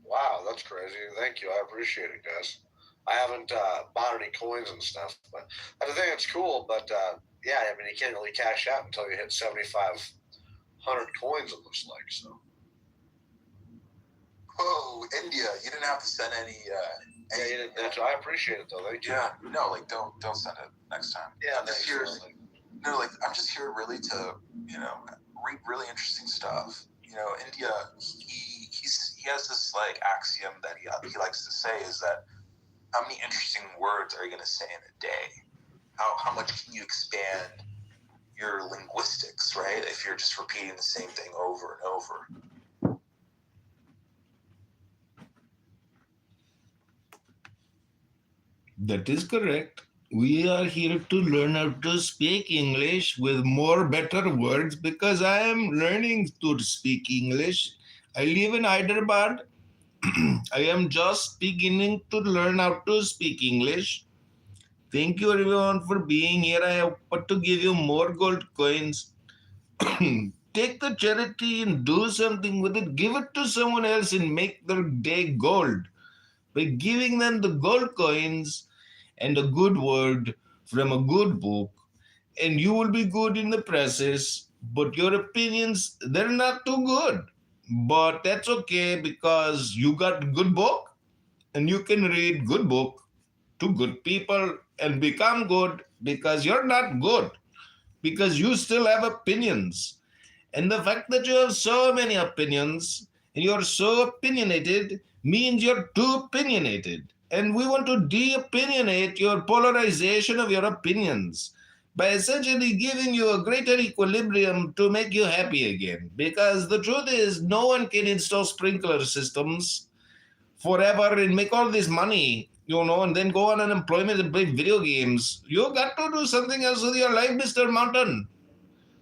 Wow, that's crazy. Thank you. I appreciate it, guys. I haven't bought any coins and stuff, but I think it's cool. But yeah, I mean, you can't really cash out until you hit 7,500 coins, it looks like. So. Whoa, India! You didn't have to send any. Yeah, you didn't. I appreciate it though. Thank you. Yeah, no, like don't send it next time. Yeah, I'm just here. I'm just here really to read really interesting stuff. India. He has this like axiom that he likes to say is that how many interesting words are you going to say in a day? How much can you expand your linguistics, right? If you're just repeating the same thing over and over. That is correct. We are here to learn how to speak English with more better words because I am learning to speak English. I live in Hyderabad. I am just beginning to learn how to speak English. Thank you everyone for being here. I hope to give you more gold coins. Take the charity and do something with it. Give it to someone else and make their day gold by giving them the gold coins and a good word from a good book, and you will be good in the process. But your opinions, they're not too good. But that's okay because you got good book and you can read good book to good people and become good because you're not good, because you still have opinions. And the fact that you have so many opinions and you're so opinionated means you're too opinionated. And we want to de-opinionate your polarization of your opinions by essentially giving you a greater equilibrium to make you happy again. Because the truth is, no one can install sprinkler systems forever and make all this money, and then go on unemployment and play video games. You got to do something else with your life, Mr. Mountain.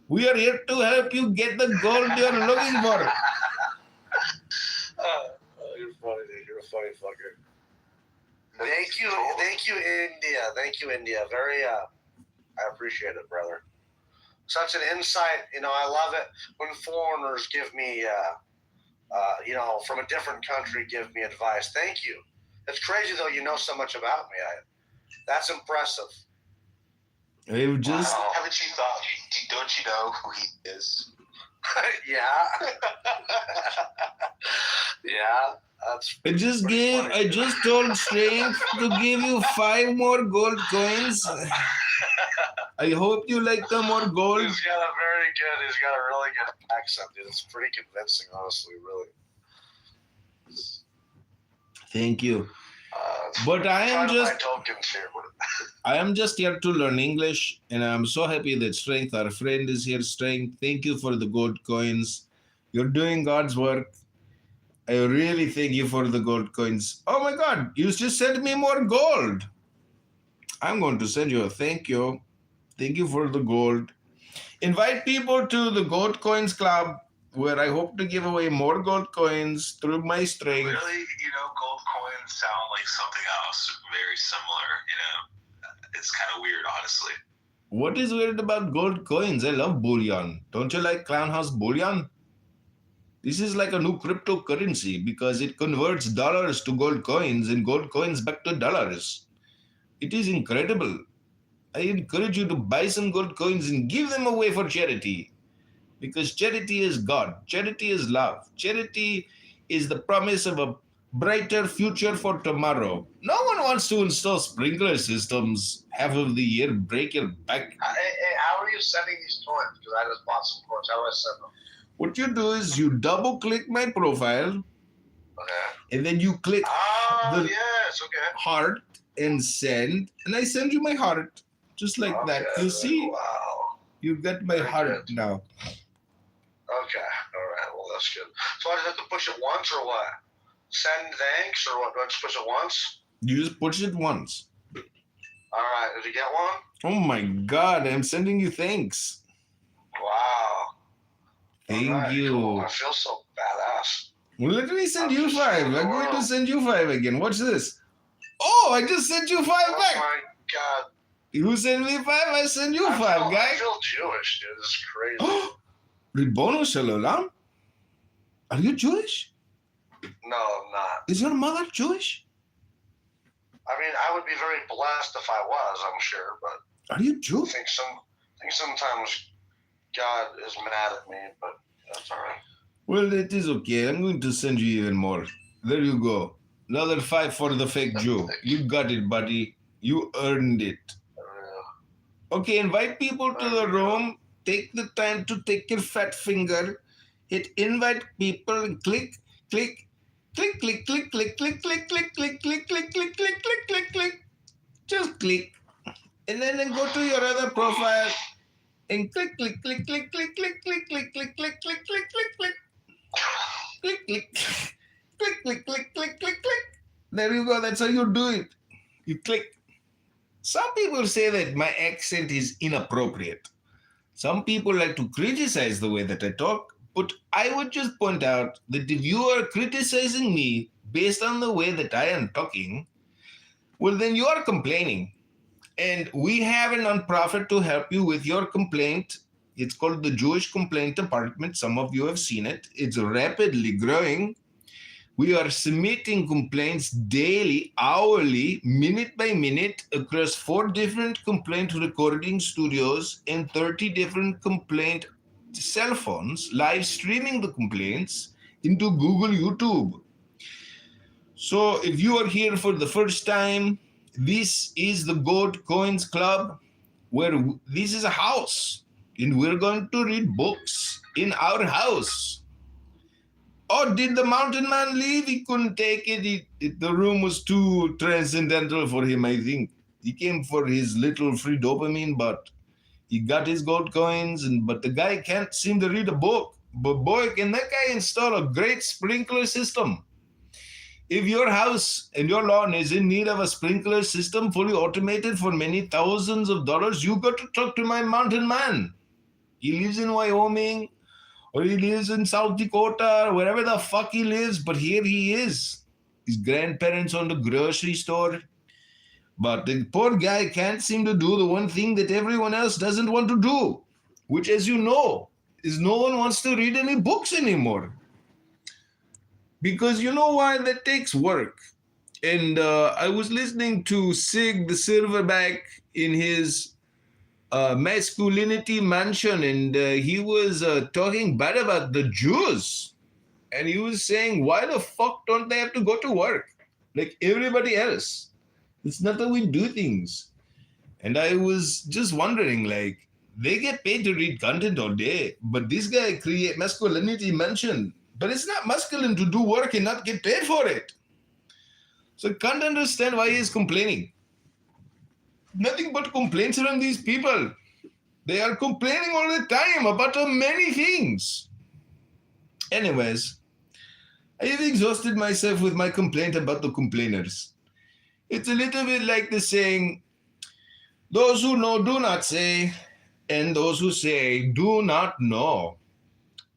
We are here to help you get the gold you're looking for. You're funny, dude. You're a funny fucker. Thank you, India. Very, I appreciate it, brother. Such an insight. I love it when foreigners give me, from a different country, give me advice. Thank you. It's crazy though. You know so much about me. That's impressive. I've just. Wow. Haven't you thought? Don't you know who he is? Yeah. Yeah. I just told Strength to give you 5 more gold coins. I hope you like the more gold. He's got a really good accent, dude. It's pretty convincing, honestly, really. Thank you. But I am just here to learn English, and I'm so happy that Strength, our friend, is here. Strength, thank you for the gold coins. You're doing God's work. I really thank you for the gold coins. Oh my God, you just sent me more gold. I'm going to send you a thank you. Thank you for the gold. Invite people to the Gold Coins Club, where I hope to give away more gold coins through my Strength. Really, gold coins sound like something else very similar, It's kind of weird, honestly. What is weird about gold coins? I love bullion. Don't you like Clown House bullion? This is like a new cryptocurrency because it converts dollars to gold coins and gold coins back to dollars. It is incredible. I encourage you to buy some gold coins and give them away for charity. Because charity is God. Charity is love. Charity is the promise of a brighter future for tomorrow. No one wants to install sprinkler systems half of the year, break your back. How are you sending these coins? Because I just bought some coins. How do I send them? What you do is you double click my profile, and then you click the heart and send, and I send you my heart, just like that. You see, you get my heart now. Okay, all right, well, that's good. So I just have to push it once or what? Send thanks or what? Do I just push it once? You just push it once. All right, did you get one? Oh my God, I'm sending you thanks. Wow. Thank you. Cool. I feel so badass. Well, let me send you 5. I'm going to send you 5 again. Watch this. Oh, I just sent you 5 back. Oh my God. You send me 5, I send you 5, guy. I feel Jewish, dude. This is crazy. Ribono shel olam? Are you Jewish? No, I'm not. Is your mother Jewish? I mean, I would be very blessed if I was, I'm sure, but... Are you Jewish? I think sometimes God is mad at me, but that's all right. Well, it is okay. I'm going to send you even more. There you go. Another 5 for the fake Jew. You got it, buddy. You earned it. Okay, invite people to the room. Take the time to take your fat finger. Hit invite people and click, click, click, click, click, click, click, click, click, click, click, click, click, click, click, click, click. Just click. And then go to your other profile and click, click, click, click, click, click, click, click, click, click, click, click, click, click. Click, click, click, click, click, click, click, click. There you go. That's how you do it. You click. Some people say that my accent is inappropriate. Some people like to criticize the way that I talk, but I would just point out that if you are criticizing me based on the way that I am talking, well, then you are complaining. And we have a nonprofit to help you with your complaint. It's called the Jewish Complaint Department. Some of you have seen it. It's rapidly growing. We are submitting complaints daily, hourly, minute by minute across 4 different complaint recording studios and 30 different complaint cell phones, live streaming the complaints into Google, YouTube. So if you are here for the first time, this is the Gold Coins Club, where this is a house, and we're going to read books in our house. Oh, did the mountain man leave? He couldn't take it. The room was too transcendental for him, I think. He came for his little free dopamine, but he got his gold coins, but the guy can't seem to read a book. But boy, can that guy install a great sprinkler system. If your house and your lawn is in need of a sprinkler system fully automated for many thousands of dollars, you got to talk to my mountain man. He lives in Wyoming, or he lives in South Dakota, or wherever the fuck he lives, but here he is. His grandparents owned a grocery store. But the poor guy can't seem to do the one thing that everyone else doesn't want to do, which, as you know, is no one wants to read any books anymore. Because you know why? That takes work. And I was listening to Sig the Silverback in his masculinity mansion, and he was talking bad about the Jews. And he was saying, why the fuck don't they have to go to work like everybody else? It's not that we do things. And I was just wondering, like, they get paid to read content all day, but this guy create masculinity mansion. But it's not masculine to do work and not get paid for it. So I can't understand why he's complaining. Nothing but complaints from these people. They are complaining all the time about many things. Anyways, I have exhausted myself with my complaint about the complainers. It's a little bit like the saying, those who know do not say, and those who say do not know.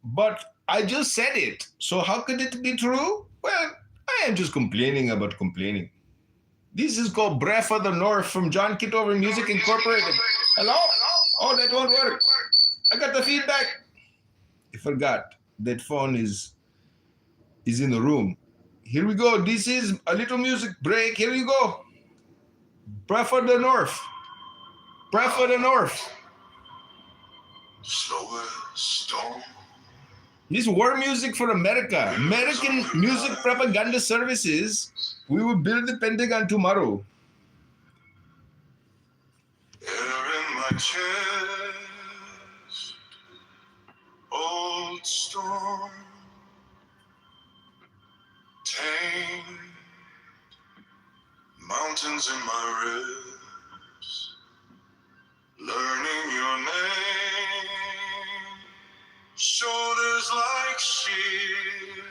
But I just said it, so how could it be true? Well, I am just complaining about complaining. This is called Breath of the North from John Kitover Music Incorporated. Hello? Oh, that won't work. I got the feedback. I forgot that phone is in the room. Here we go. This is a little music break. Here you go. Breath of the North. Breath of the North. Slower, storm. This war music for America. American Music Propaganda Services. We will build the Pentagon tomorrow. Air in my chest. Old storm, tame, mountains in my ribs, learning your name, shoulders like shields,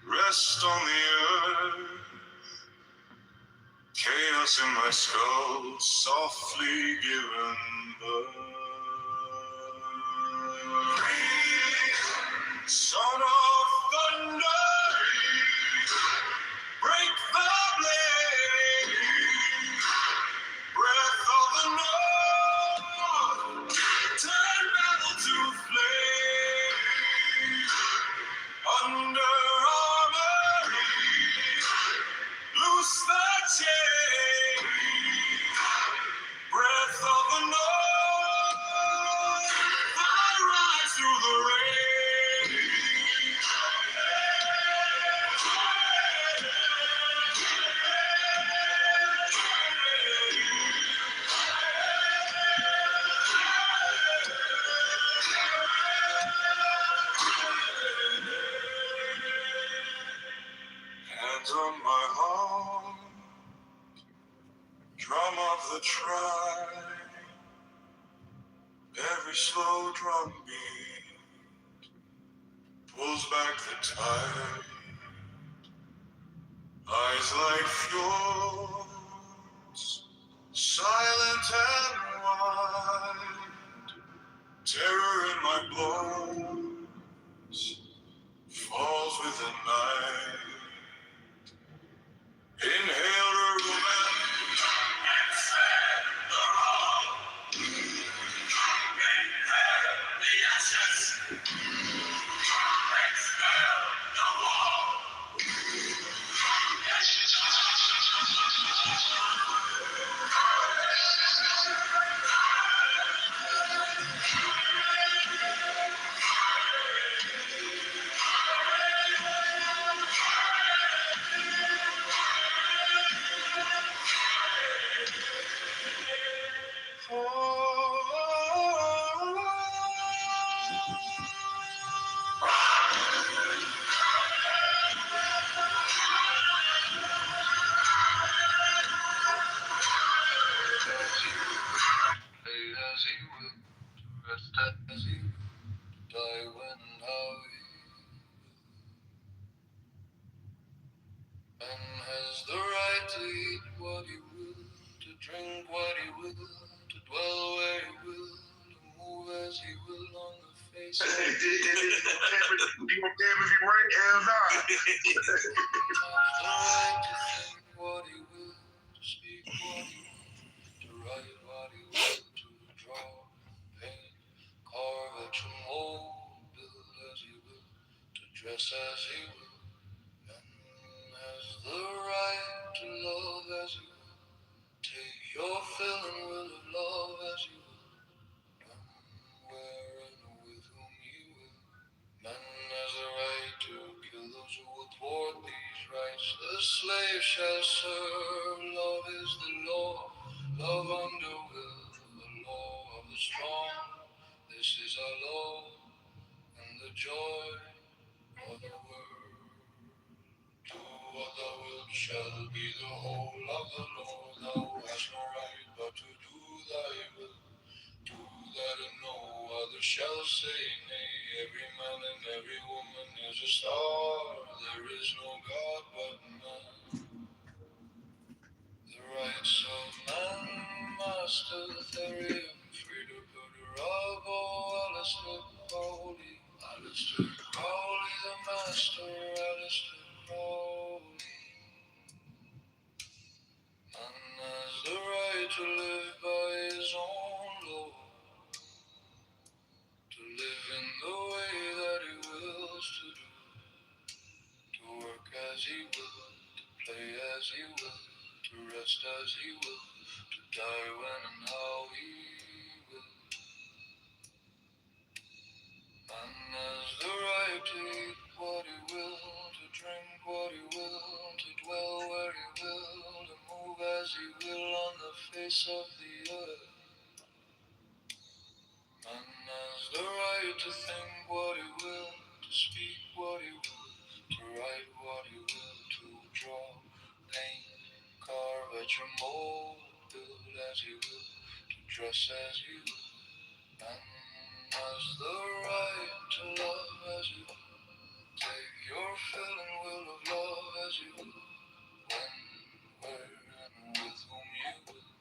rest on the earth, chaos in my skull, softly given birth. Son of thunder, break the blade, breath of the north, turn battle to flame, under armor, loose the chain, breath of the north, I rise through the rain. Hands on my heart, drum of the tribe, every slow drum beat pulls back the tide, eyes like fjords, silent and wide, terror in my bones, falls with the night. Inhale the romance, exhale the raw. Inhale the ashes, exhale the war. Man has the right to eat what he will, to drink what he will, to dwell where he will, to move as he will on the face of the earth. You gonna damn if you right, hell nah. Has the right to think what he will, to speak what he will, to write what he will, to draw, paint, carve, etch and mold, build as he will, to dress as he will. Has the right to love as you will. Take your fill and will of love as you will. Where and with whom you will. Man has the right to kill those who will thwart these rights. The slave shall serve. Love is the law. Love under will. The law of the strong. This is our law and the joy of the world. Do what thou wilt shall be the whole of the law. Thou hast no right but to do thy will. Do that and no other shall say nay. Every man and every woman is a star. There is no God but man. The rights of man, Master Therium, Frida Puderabo, Alistair Crowley. Alistair Crowley, the master, Alistair Crowley. Man has the right to live by his own law, to live in the way that he wills to do, to work as he will, to play as he will, to rest as he will, to die when and how he will. Man has the right to eat what he will, to drink what he will, to dwell where he will, to move as he will on the face of the earth. Man has the right right to think what he will, to speak what he will, to write what he will, to draw, paint, carve at your mold, build as he will, to dress as he will. Man has the right to love as he will. Take your fill and will of love as you will. When, where, and with whom you will.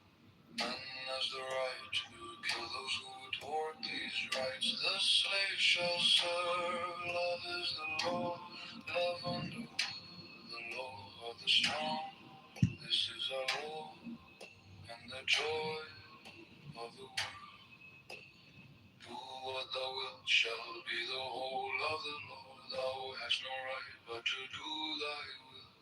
Man has the right to kill those who would thwart these rights. The slave shall serve. Love is the law. Love under the law of the strong. This is our law and the joy of the world. Do what thou wilt shall be the whole of the law. Thou hast no right but to do thy will.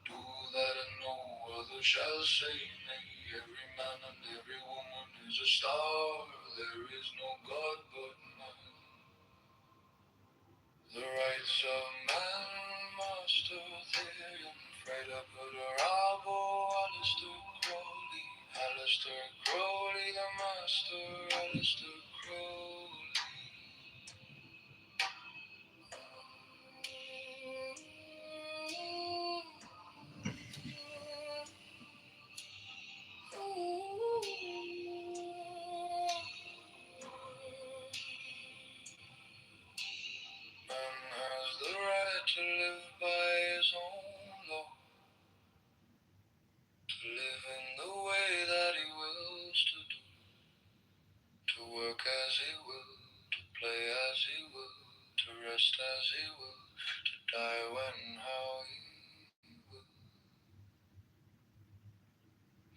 Do that and no other shall say nay. Every man and every woman is a star. There is no God but man. The rights of man, Master Theon, Fred Rabo, Alistair Crowley, the Master, Alistair Crowley. Man has the right to live by his own law, to live in the way that he wills to do, to work as he will, to play as he will, to rest as he will, to die when and how he will.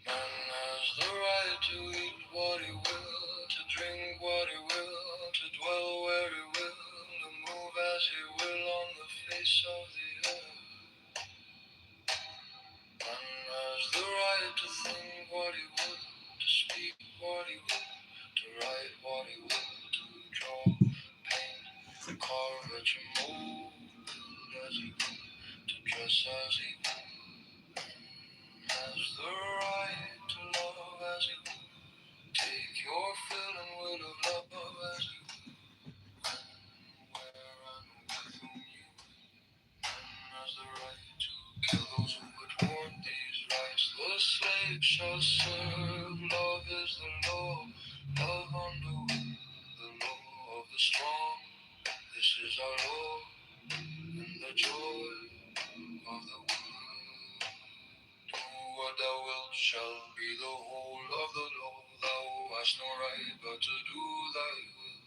Man has the right to eat what he will, to drink what he will, to dwell where he will, to move as he will on the face of the earth. Man has the right to think what he will, to speak what he will, to write what he will, to draw, paint, carve at your mold, build as he will, to dress as he will. Man has the right to love as he will. Take your fill and will of love as you will. When, where, and with whom you will. Man has the right to kill those who would thwart these rights. The slave shall serve. Love is the law. Love under the law of the strong. This is our law and the joy of the world. Do what thou wilt shall be the whole of the law. Thou hast no right but to do thy will.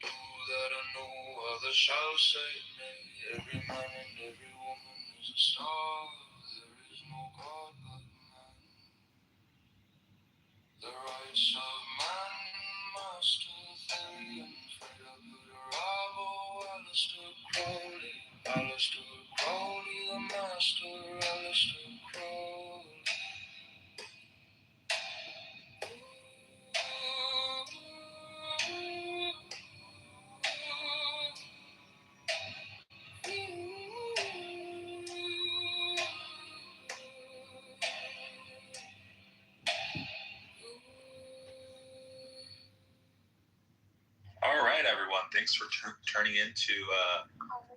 Do that and no other shall say nay. Every man and every woman is a star. There is no God but man. The rights of man, Master Theon, Fred Rabo, Alistair Crowley, the Master, Alistair Crowley. All right, everyone. Thanks for turning into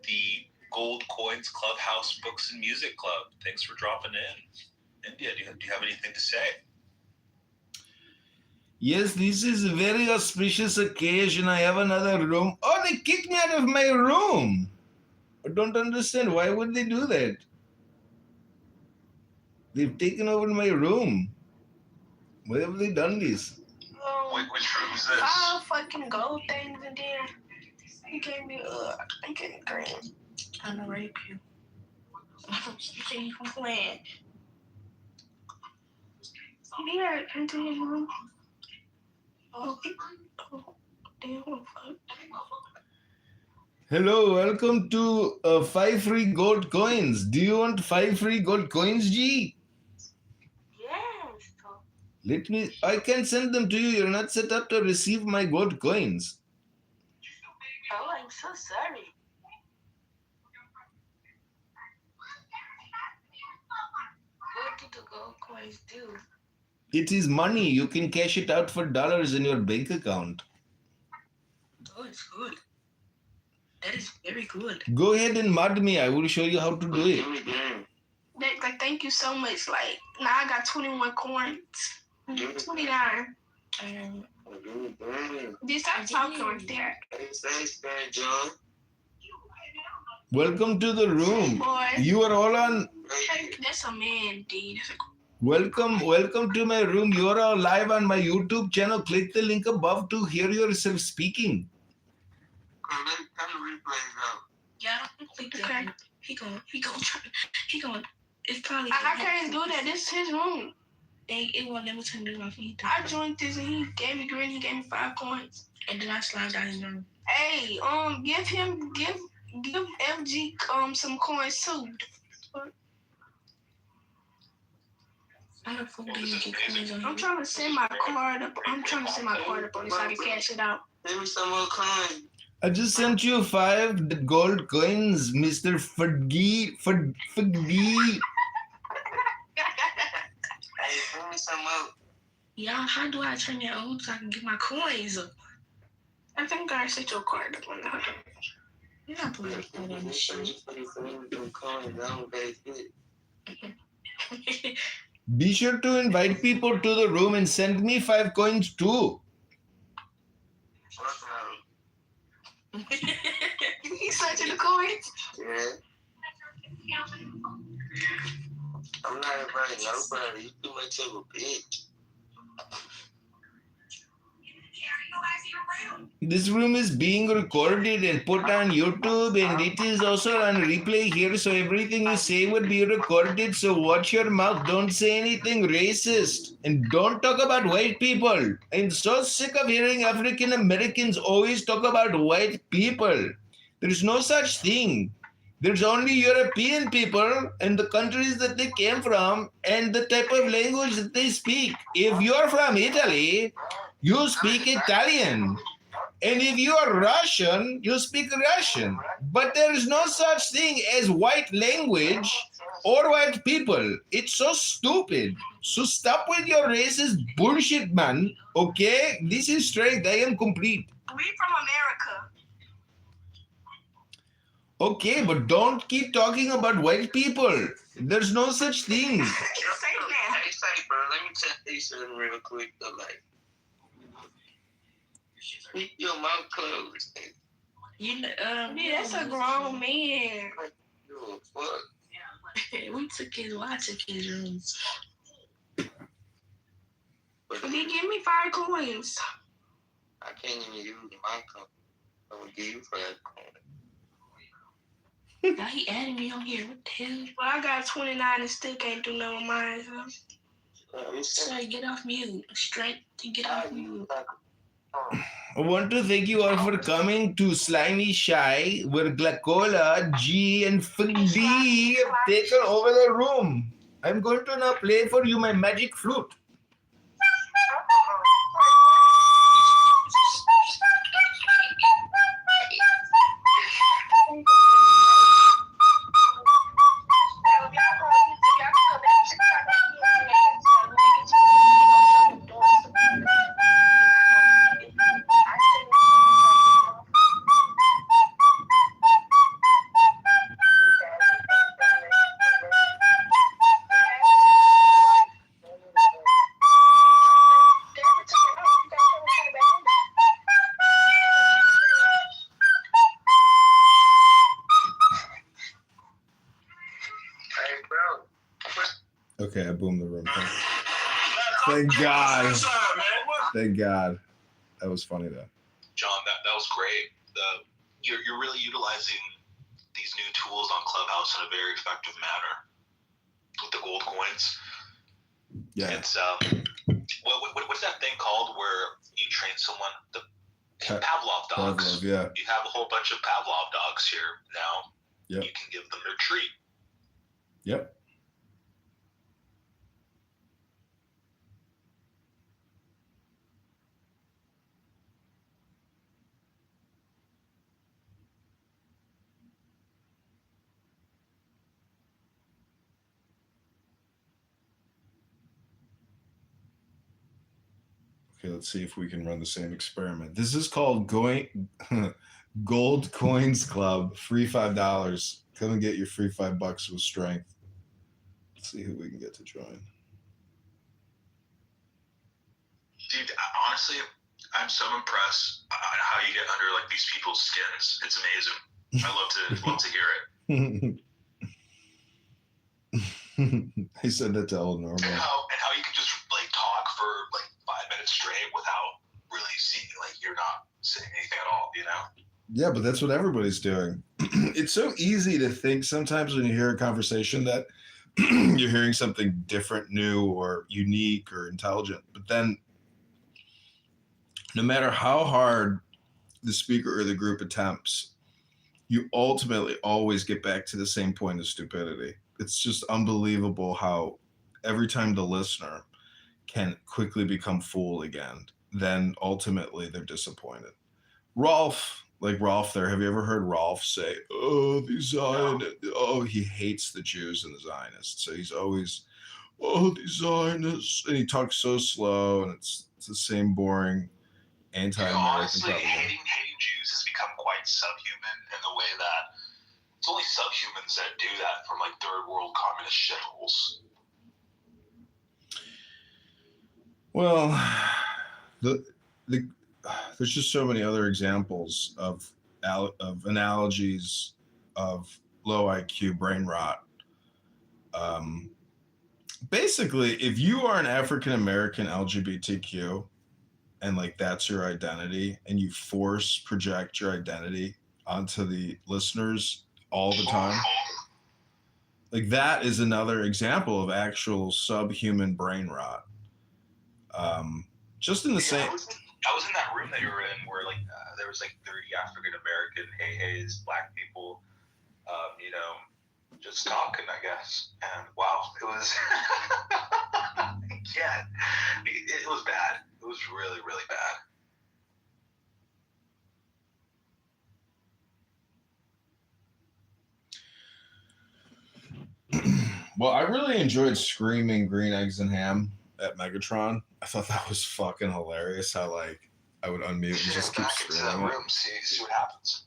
the Gold Coins Clubhouse Books and Music Club. Thanks for dropping in. India, do you have anything to say? Yes, this is a very auspicious occasion. I have another room. Oh, they kicked me out of my room. I don't understand. Why would they do that? They've taken over my room. Why have they done this? Wait, which room is this? 5 fucking gold things in there. He gave me I get green. I'm gonna rape you. See you playing. You got into his room. Oh, damn, fuck. Hello, welcome to 5 free gold coins. Do you want 5 free gold coins, G? Yes. I can send them to you. You're not set up to receive my gold coins. Oh, I'm so sorry. What did the gold coins do? It is money. You can cash it out for dollars in your bank account. Oh, it's good. That is very good. Go ahead and mud me. I will show you how to do it. Like, thank you so much. Like, now I got 21 coins. 29. Just stop talking right there. Welcome to the room. You are all on. That's a man, D. Welcome to my room. You are all live on my YouTube channel. Click the link above to hear yourself speaking. Yeah, okay. He gonna try. It's probably. I can't do that. This is his room. It won't let me turn it off either. I joined this and he gave me green. He gave me 5 coins, and then I slide down his room. Hey, give FG some coins too. I'm trying to send my card up. I'm trying to send my card up on this so I can cash it out. Give me some more coins. I just sent you 5 gold coins, Mr. Fudgy. Hey, bring me some more. Yeah, how do I turn that on so I can get my coins up? I think I set your card up on the hood. You're not putting it on the shit. Be sure to invite people to the room and send me 5 coins too. He's searching the coins? Yeah. I'm not inviting nobody. You too much of a bitch. This room is being recorded and put on YouTube, and it is also on replay here, so everything you say would be recorded. So watch your mouth. Don't say anything racist, and don't talk about white people. I'm so sick of hearing African Americans always talk about white people. There's no such thing. There's only European people and the countries that they came from and the type of language that they speak. If you're from Italy, you speak Italian. And if you are Russian, you speak Russian. But there is no such thing as white language or white people. It's so stupid. So stop with your racist bullshit, man. Okay? This is strength. I am complete. We from America. Okay, but don't keep talking about white people. There's no such thing. Hey, bro, let me tell you something real quick, though, like. Keep your mouth closed. Yeah, that's a grown man. You a fuck. I took his rooms. He give me 5 coins. I can't even use my coin. I'm gonna give you 5 coins. Now he added me on here. What the hell? Well, I got 29 and still can't do no of mine. So get off mute. Straight to get off mute. I want to thank you all for coming to Slimy Shy, where Glacola, G, and D have taken over the room. I'm going to now play for you my magic flute. Okay, I boomed the room. Thank God. Thank God. That was funny though. John, that was great. You're really utilizing these new tools on Clubhouse in a very effective manner with the gold coins. Yeah. It's what's that thing called where you train someone? The Pavlov dogs. Pavlov, yeah. You have a whole bunch of Pavlov dogs here now. Yep. You can give them their treat. Yep. Okay, let's see if we can run the same experiment. This is called going Gold Coins Club, free $5. Come and get your free $5 with strength. Let's see who we can get to join. Dude, honestly, I'm so impressed on how you get under like these people's skins. It's amazing. I love to hear it. I said that to El Normal. And how you can just like talk for like 5 minutes straight without really seeming like you're not saying anything at all, you know? Yeah, but that's what everybody's doing. It's so easy to think sometimes when you hear a conversation that you're hearing something different, new, or unique or intelligent. But then no matter how hard the speaker or the group attempts, you ultimately always get back to the same point of stupidity. It's just unbelievable how every time the listener can quickly become fool again, then ultimately they're disappointed. Rolf there, have you ever heard Rolf say, oh, the Zionists, oh, he hates the Jews and the Zionists. So he's always, oh, the Zionists. And he talks so slow, and it's the same boring anti-American honestly, propaganda. hating Jews has become quite subhuman in the way that it's only subhumans that do that from like third world communist shitholes. Well, there's just so many other examples of analogies of low IQ brain rot. Basically, if you are an African American LGBTQ and like that's your identity, and you project your identity onto the listeners all the time, like that is another example of actual subhuman brain rot. Just in the same. I was in that room that you were in where like there was like 30 African American hey-hays, black people, you know, just talking, I guess. And wow, it was yeah, it was bad. It was really, really bad. Well, I really enjoyed screaming green eggs and ham at Megatron. I thought that was fucking hilarious. How like I would unmute and just keep screaming. Into that room, see what happens.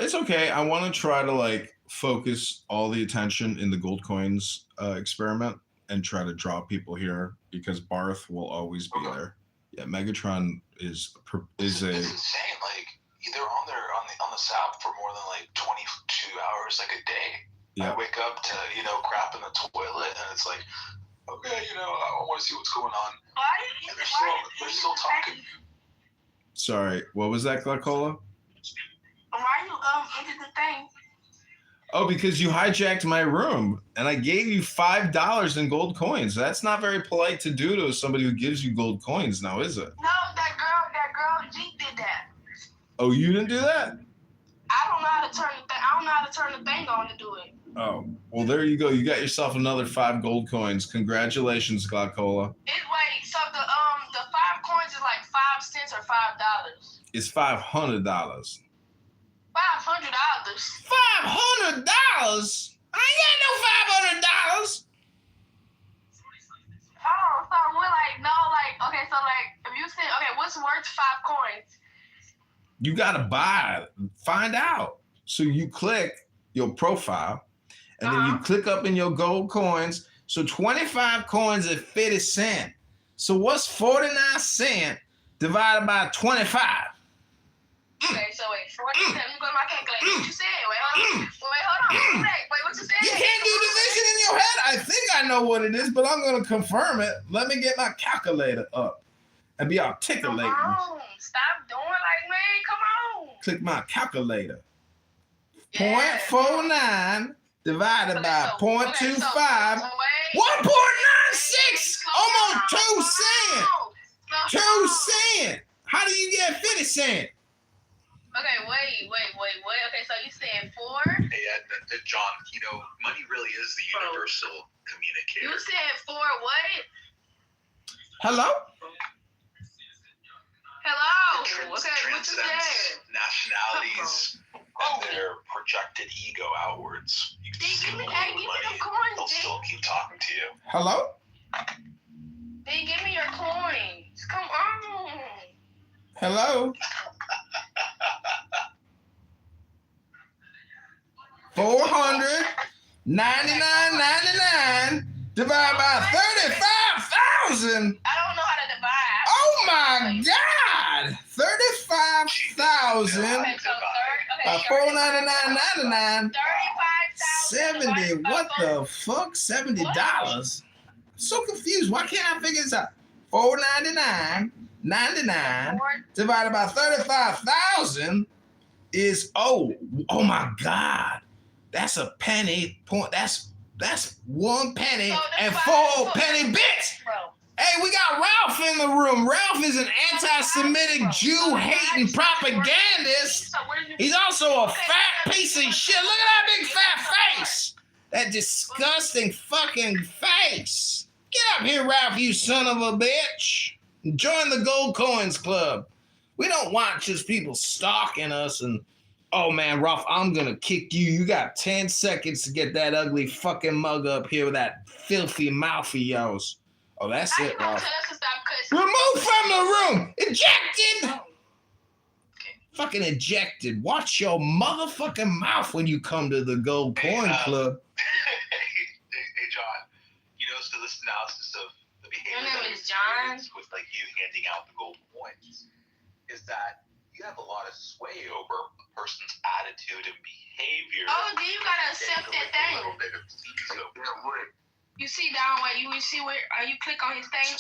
It's okay. I want to try to like focus all the attention in the gold coins experiment and try to draw people here because Barth will always be there. Yeah, Megatron is a. It's insane. Like they're on the sap for more than like 22 hours like a day. Yeah. I wake up to crap in the toilet and it's like, okay, I want to see what's going on. And they're still talking. Sorry, what was that, Glaucola? Why you into the thing? Oh, because you hijacked my room and I gave you $5 in gold coins. That's not very polite to do to somebody who gives you gold coins now, is it? No, that girl G did that. Oh, you didn't do that? I don't know how to turn the thing. I don't know how to turn the thing on to do it. Oh, well, there you go. You got yourself another 5 gold coins. Congratulations, Glaucola. Wait, so the 5 coins is like 5 cents or $5? It's $500. $500? $500? I ain't got no $500. Oh, so we're like, no, like, okay, so like, if you said, okay, what's worth 5 coins? You got to buy it. Find out. So you click your profile, and then you click up in your gold coins. So 25 coins at 50 cents. So what's 49 cents divided by 25? Okay, so wait, 40 cents. Let me go to my calculator. What you said? Wait, hold on. Wait, what you said? You can't do division in your head. I think I know what it is, but I'm going to confirm it. Let me get my calculator up and be articulating. Come on. Stop doing like, man, come on. Click my calculator. Yeah. 0.49 divided by 0.25. 1.96. Almost 2 cents. 2 cents. How do you get 50 cents? Okay, wait. Okay, so you saying 4? Hey, John, money really is the universal communicator. You said 4 what? Hello? Okay, what you said? Nationalities and their projected ego outwards. You can give me the coins. They'll still keep talking to you. Hello? Then give me your coins. Come on. Hello? $499.99 divided by 35,000. I don't know how to divide. Oh my God! 35,000 Okay, so by $499.99. 35,000. 70. What the fuck? $70. So confused. Why can't I figure this out? $499.99 divided by 35,000 is oh my God. That's a penny point. That's 1 penny and 4 penny bits. Hey, we got Ralph in the room. Ralph is an anti-Semitic Jew-hating propagandist. He's also a fat piece of shit. Look at that big fat face. That disgusting fucking face. Get up here, Ralph, you son of a bitch. Join the Gold Coins Club. We don't want just people stalking us and, oh man, Ralph, I'm gonna kick you. You got 10 seconds to get that ugly fucking mug up here with that filthy mouth of yours. Oh, that's it, Ralph. Removed from the room. Ejected. Fucking ejected. Watch your motherfucking mouth when you come to the Gold Coin Club. Hey, John. So this analysis of the behavior Your name is John? with like you handing out the gold coins is that you have a lot of sway over a person's attitude and behavior. Oh, then you gotta accept that thing. You see down where you see where you click on his thing. And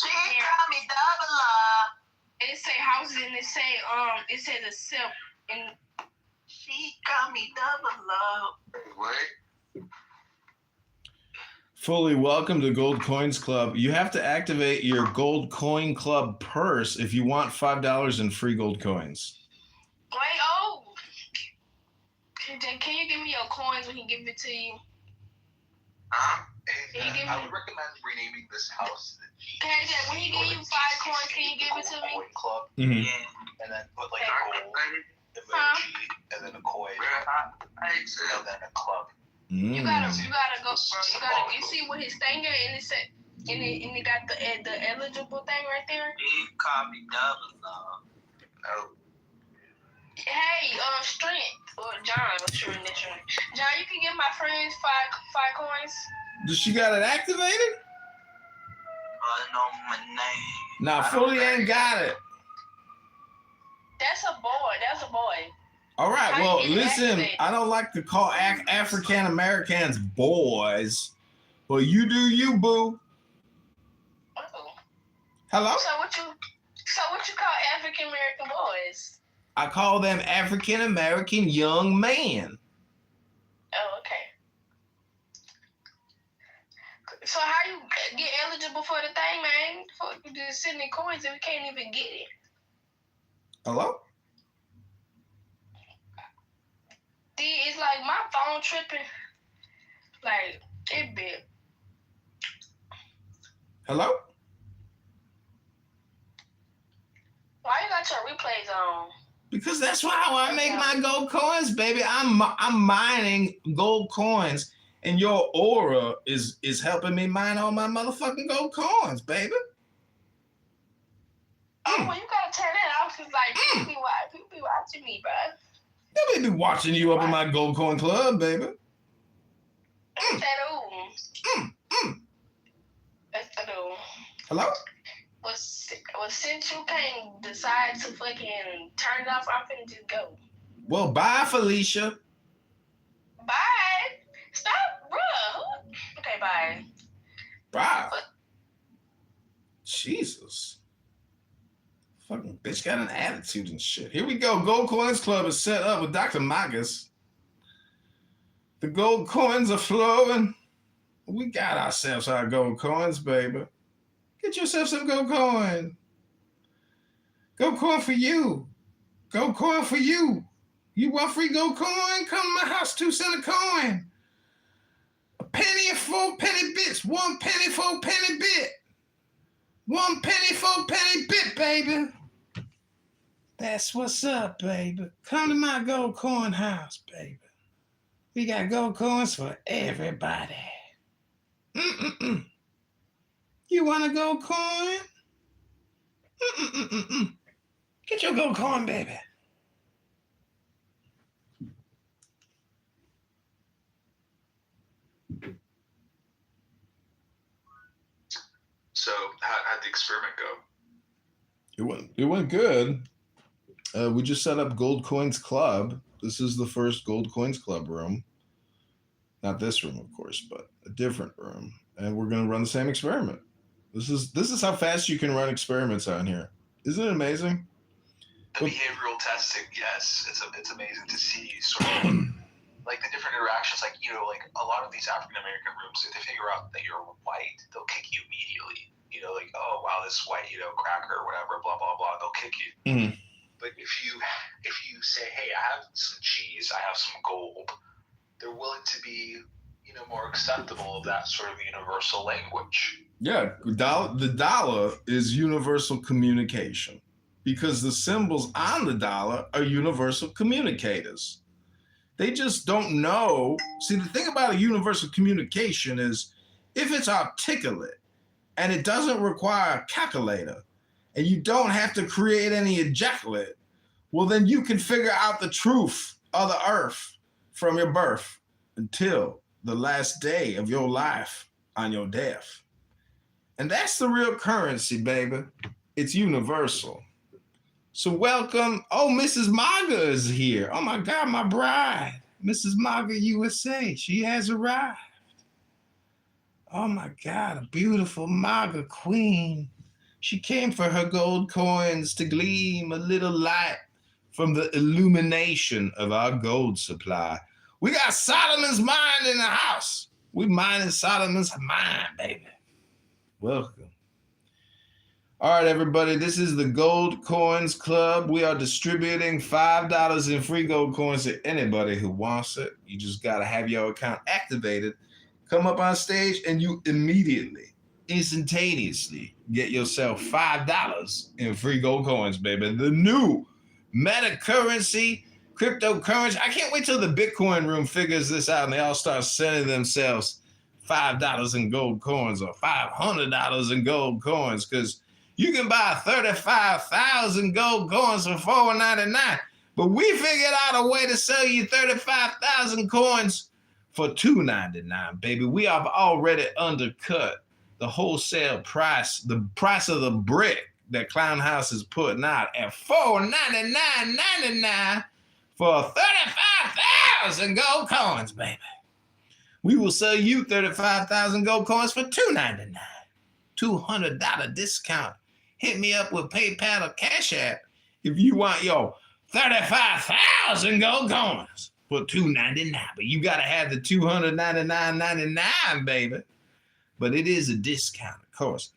it say houses and it say accept and she got me double love. What? Fully welcome to Gold Coins Club. You have to activate your Gold Coin Club purse if you want $5 in free gold coins. Wait, can you give me your coins when he give it to you? I would recommend renaming this house the G. KJ, when he give you 5 coins, can you give it to me? Club. Mm-hmm. And then put like a gold emoji and then a coin and then a club. You gotta go, bro. You see what his thing is, and it said, and it got the eligible thing right there. He called me double love. Oh. Hey, Strength or John, what's your initial? John, you can give my friends 5 coins. Does she got it activated? I know my name. Nah, Fully ain't got it. That's a boy. All right, How well, you listen, activate? I don't like to call African Americans boys, but you do you, boo. Uh-oh. Hello? So what you call African American boys? I call them African American young men. Oh, okay. So how you get eligible for the thing, man? For just sending coins and we can't even get it. Hello? It's like my phone tripping. Like, it bit. Hello? Why you got your replays on? Because that's how I make my gold coins, baby. I'm mining gold coins, and your aura is helping me mine all my motherfucking gold coins, baby. Oh, well, you gotta turn that off because, like, people be watching me, bro. They'll be watching you up in my Gold Coin Club, baby. Hello? Well, since you can't decide to fucking turn it off, I'm finna just go. Well, bye, Felicia. Bye. Stop, bruh. Okay, bye. Bye. Jesus. Fucking bitch got an attitude and shit. Here we go. Gold Coins Club is set up with Dr. Magus. The gold coins are flowing. We got ourselves our gold coins, baby. Get yourself some gold coin. Gold coin for you. Gold coin for you. You want free gold coin? Come to my house, 2 cents a coin. A penny and 4 penny bits. 1 penny, 4 penny bit. 1 penny, 4 penny bit, baby. That's what's up, baby. Come to my gold coin house, baby. We got gold coins for everybody. You want a gold coin? Get your gold coin, baby. So how'd the experiment go? It went good. We just set up Gold Coins Club. This is the first Gold Coins Club room. Not this room, of course, but a different room. And we're going to run the same experiment. This is how fast you can run experiments on here. Isn't it amazing? The behavioral testing, yes, it's amazing to see sort of like the different interactions. Like, you know, like a lot of these African American rooms, if they figure out that you're white, they'll kick you immediately. You know, like, oh wow, this white, you know, cracker or whatever, blah blah blah, they'll kick you. Mm-hmm. But if you say, hey, I have some cheese, I have some gold, they're willing to be, you know, more acceptable of that sort of universal language. Yeah, the dollar is universal communication because the symbols on the dollar are universal communicators. They just don't know. See, the thing about a universal communication is if it's articulate and it doesn't require a calculator and you don't have to create any ejaculate, well, then you can figure out the truth of the earth from your birth until the last day of your life on your death. And that's the real currency, baby. It's universal. So welcome. Oh, Mrs. Maga is here. Oh my God, my bride. Mrs. Maga USA. She has arrived. Oh my God, a beautiful Maga queen. She came for her gold coins to gleam a little light from the illumination of our gold supply. We got Solomon's mind in the house. We mining Solomon's mind, baby. Welcome. All right, everybody, this is the Gold Coins Club. We are distributing $5 in free gold coins to anybody who wants it. You just got to have your account activated. Come up on stage and you immediately, instantaneously get yourself $5 in free gold coins, baby. The new meta currency, cryptocurrency. I can't wait till the Bitcoin room figures this out and they all start sending themselves $5 in gold coins or $500 in gold coins, because you can buy 35,000 gold coins for $4.99, but we figured out a way to sell you 35,000 coins for $2.99, baby. We have already undercut the wholesale price, the price of the brick that Clown House is putting out at $499.99 for 35,000 gold coins, baby. We will sell you 35,000 gold coins for $2.99. $200 discount. Hit me up with PayPal or Cash App if you want your 35,000 gold coins for $2.99. But you got to have the $299.99, baby. But it is a discount, of course.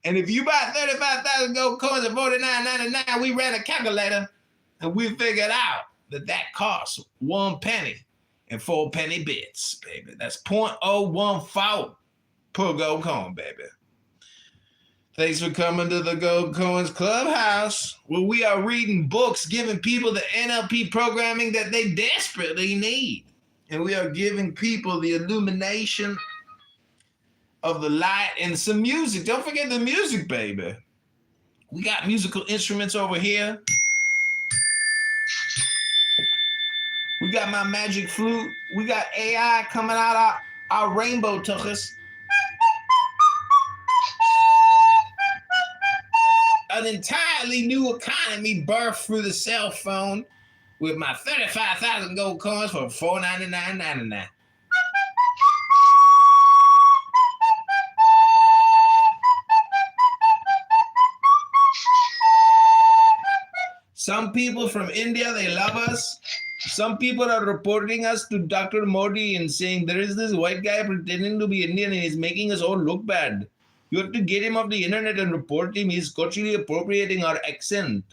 And if you buy 35,000 gold coins at $49.99, we ran a calculator and we figured out that costs 1 penny and 4 penny bits, baby. That's 0.014 per gold coin, baby. Thanks for coming to the Gold Coins Clubhouse, where we are reading books, giving people the NLP programming that they desperately need. And we are giving people the illumination of the light and some music. Don't forget the music, baby. We got musical instruments over here. We got my magic flute. We got AI coming out our rainbow tuchus. An entirely new economy birthed through the cell phone with my 35,000 gold coins for $499.99. Some people from India, they love us. Some people are reporting us to Dr. Modi and saying there is this white guy pretending to be Indian and he's making us all look bad. You have to get him off the internet and report him. He's culturally appropriating our accent.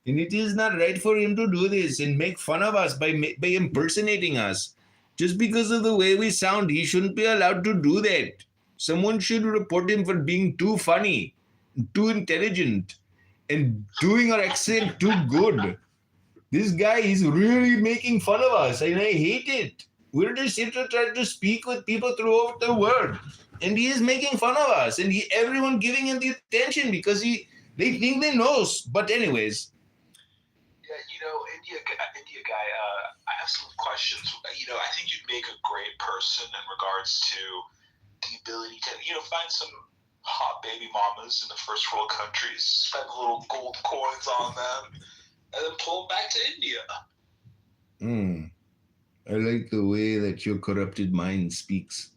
And it is not right for him to do this and make fun of us by impersonating us. Just because of the way we sound, he shouldn't be allowed to do that. Someone should report him for being too funny, too intelligent, and doing our accent too good. This guy is really making fun of us, and I hate it. We're just here to try to speak with people throughout the world. And he is making fun of us, and everyone giving him the attention because they think they know. But anyways. Yeah, you know, India guy, I have some questions. You know, I think you'd make a great person in regards to the ability to, you know, find some hot baby mamas in the first world countries, spend little gold coins on them, and then pull them back to India. I like the way that your corrupted mind speaks.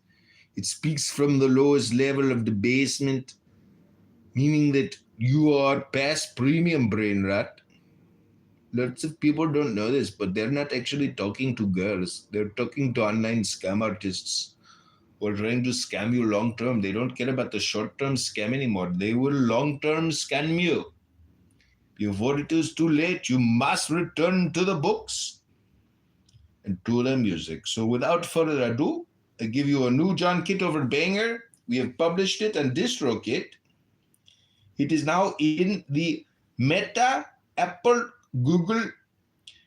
It speaks from the lowest level of debasement, meaning that you are past premium, brain rat. Lots of people don't know this, but they're not actually talking to girls. They're talking to online scam artists who are trying to scam you long term. They don't care about the short term scam anymore. They will long term scam you. Before it is too late, you must return to the books and to the music. So without further ado, I give you a new John Kitover banger. We have published it on DistroKit. It is now in the Meta, Apple, Google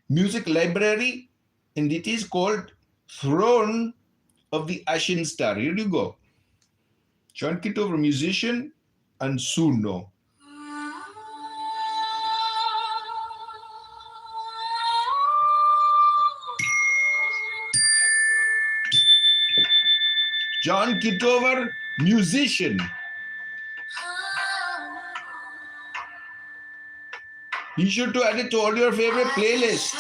Music Library, and it is called Throne of the Ashen Star. Here you go. John Kitover, musician, and Suno. John Kitover, musician. Be sure to add it to all your favorite playlists.